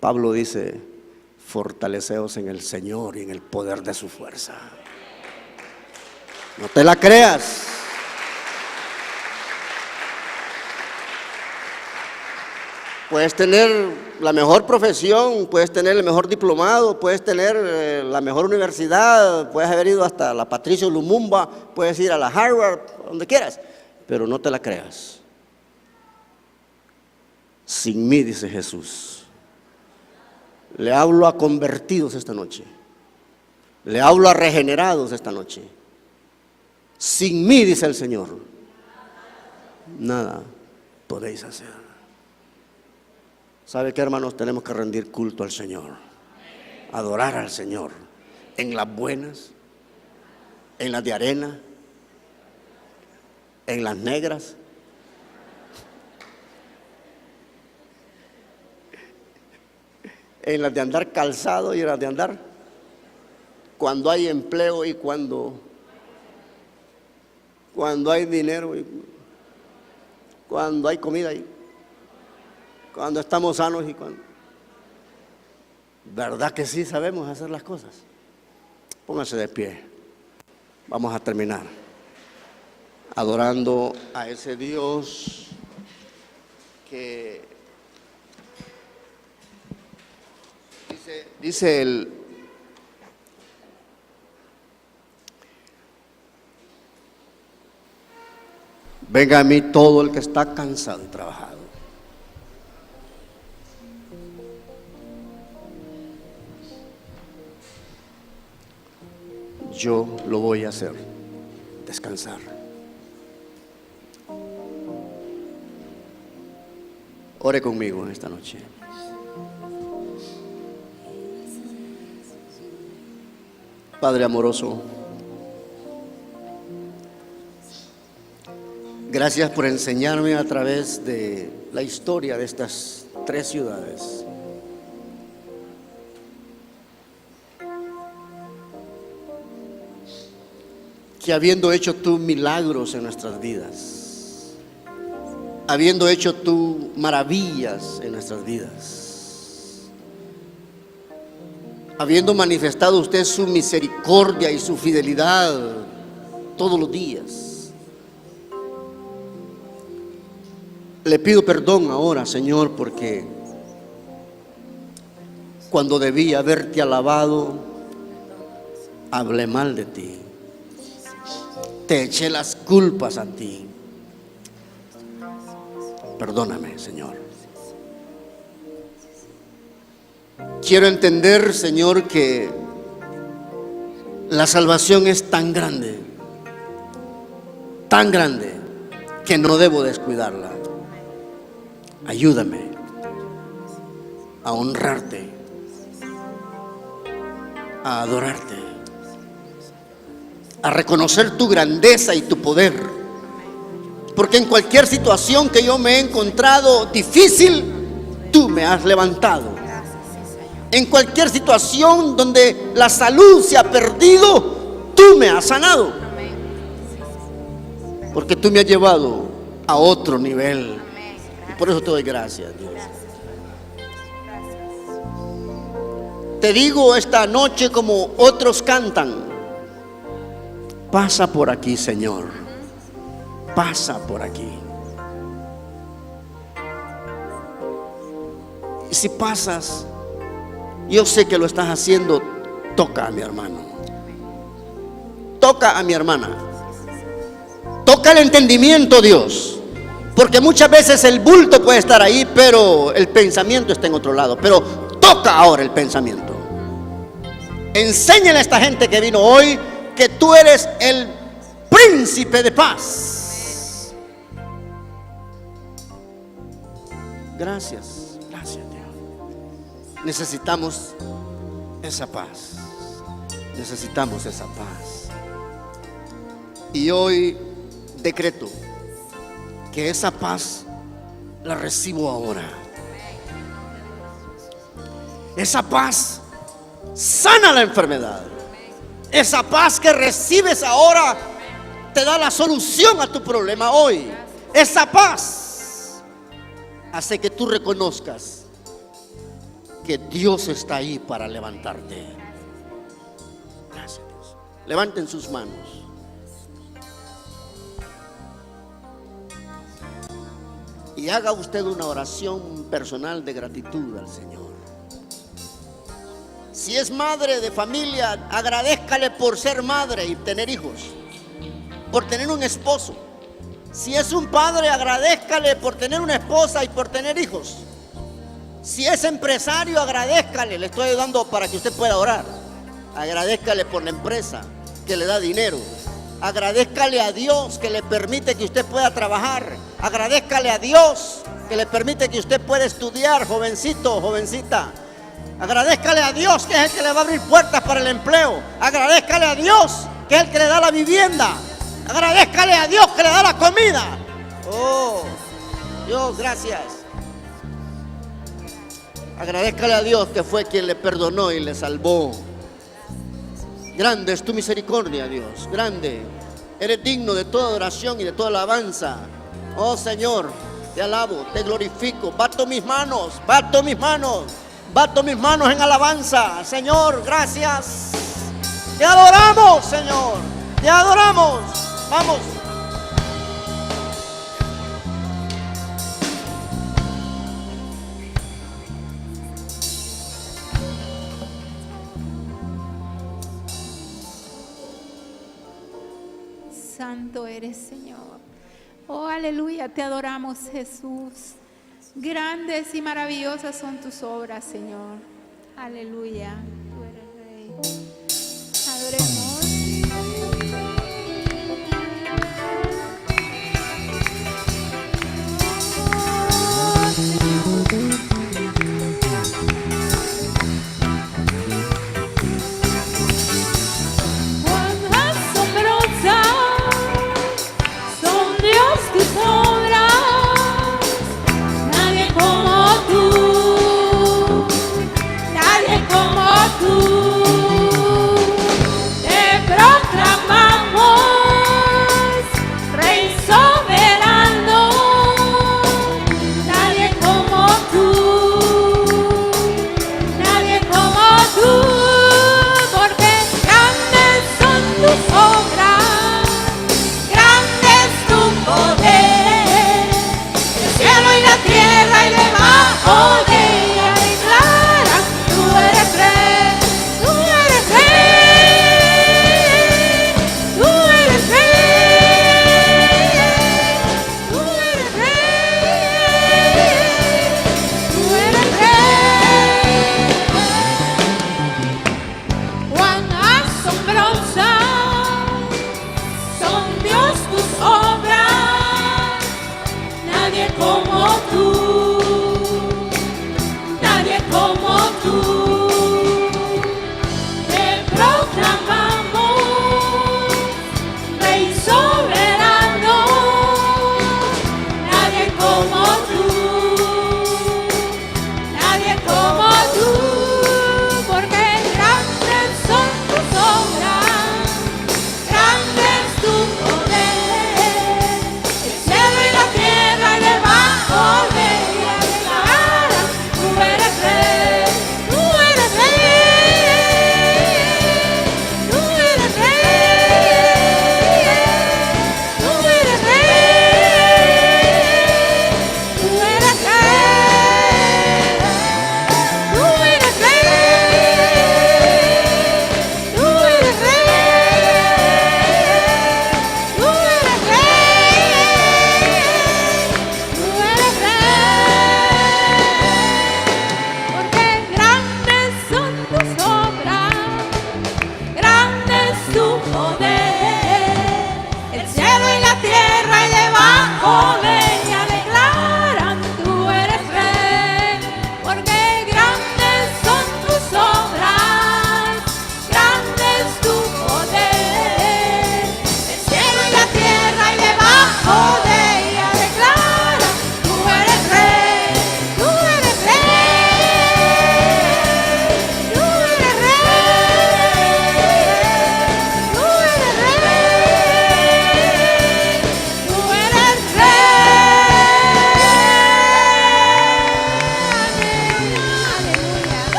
Pablo dice, fortaleceos en el Señor y en el poder de su fuerza. No te la creas. Puedes tener la mejor profesión, puedes tener el mejor diplomado, puedes tener la mejor universidad, puedes haber ido hasta la Patricio Lumumba, puedes ir a la Harvard, donde quieras, pero no te la creas. Sin mí, dice Jesús. Le hablo a convertidos esta noche. Le hablo a regenerados esta noche. Sin mí, dice el Señor, nada podéis hacer. ¿Sabe qué, hermanos? Tenemos que rendir culto al Señor, adorar al Señor, en las buenas, en las de arena, en las negras, en las de andar calzado y en las de andar cuando hay empleo y cuando hay dinero y cuando hay comida y cuando estamos sanos y cuando... ¿Verdad que sí sabemos hacer las cosas? Pónganse de pie. Vamos a terminar adorando a ese Dios que dice el venga a mí todo el que está cansado y trabajado. yo lo voy a hacer descansar. Ore conmigo en esta noche. Padre amoroso, gracias por enseñarme a través de la historia de estas 3 ciudades que habiendo hecho tú milagros en nuestras vidas, habiendo hecho tú maravillas en nuestras vidas, habiendo manifestado usted su misericordia y su fidelidad todos los días, le pido perdón ahora, Señor, porque cuando debí haberte alabado, hablé mal de ti. Te eché las culpas a ti. Perdóname, Señor. Quiero entender, Señor, que la salvación es tan grande, que no debo descuidarla. Ayúdame a honrarte, a adorarte, a reconocer tu grandeza y tu poder. Porque en cualquier situación que yo me he encontrado difícil, tú me has levantado. En cualquier situación donde la salud se ha perdido, tú me has sanado. Porque tú me has llevado a otro nivel. Y por eso te doy gracias, Dios. Te digo esta noche como otros cantan: pasa por aquí, Señor, pasa por aquí. Y si pasas, yo sé que lo estás haciendo. Toca a mi hermano, toca a mi hermana, toca el entendimiento, Dios. Porque muchas veces el bulto puede estar ahí, pero el pensamiento está en otro lado. Pero toca ahora el pensamiento. Enséñale a esta gente que vino hoy que tú eres el príncipe de paz. Gracias, gracias, Dios. Necesitamos esa paz. Necesitamos esa paz. Y hoy decreto que esa paz la recibo ahora. Esa paz sana la enfermedad. Esa paz que recibes ahora te da la solución a tu problema hoy. Esa paz hace que tú reconozcas que Dios está ahí para levantarte. Gracias, Dios. Levanten sus manos. Y haga usted una oración personal de gratitud al Señor. Si es madre de familia, agradézcale por ser madre y tener hijos, por tener un esposo. Si es un padre, agradézcale por tener una esposa y por tener hijos. Si es empresario, agradézcale. Le estoy ayudando para que usted pueda orar. Agradézcale por la empresa que le da dinero. Agradézcale a Dios que le permite que usted pueda trabajar. Agradézcale a Dios que le permite que usted pueda estudiar, jovencito, jovencita. Agradézcale a Dios que es el que le va a abrir puertas para el empleo. Agradézcale a Dios que es el que le da la vivienda. Agradézcale a Dios que le da la comida. Oh, Dios, gracias. Agradézcale a Dios que fue quien le perdonó y le salvó. Grande es tu misericordia, Dios, grande. Eres digno de toda adoración y de toda alabanza. Oh Señor, te alabo, te glorifico. Bato mis manos, bato mis manos. Bato mis manos en alabanza. Señor, gracias. Te adoramos, Señor. Te adoramos. Vamos. Santo eres, Señor. Oh, aleluya, te adoramos, Jesús. Grandes y maravillosas son tus obras, Señor. Aleluya. Tú eres Rey. Adoremos. como tú.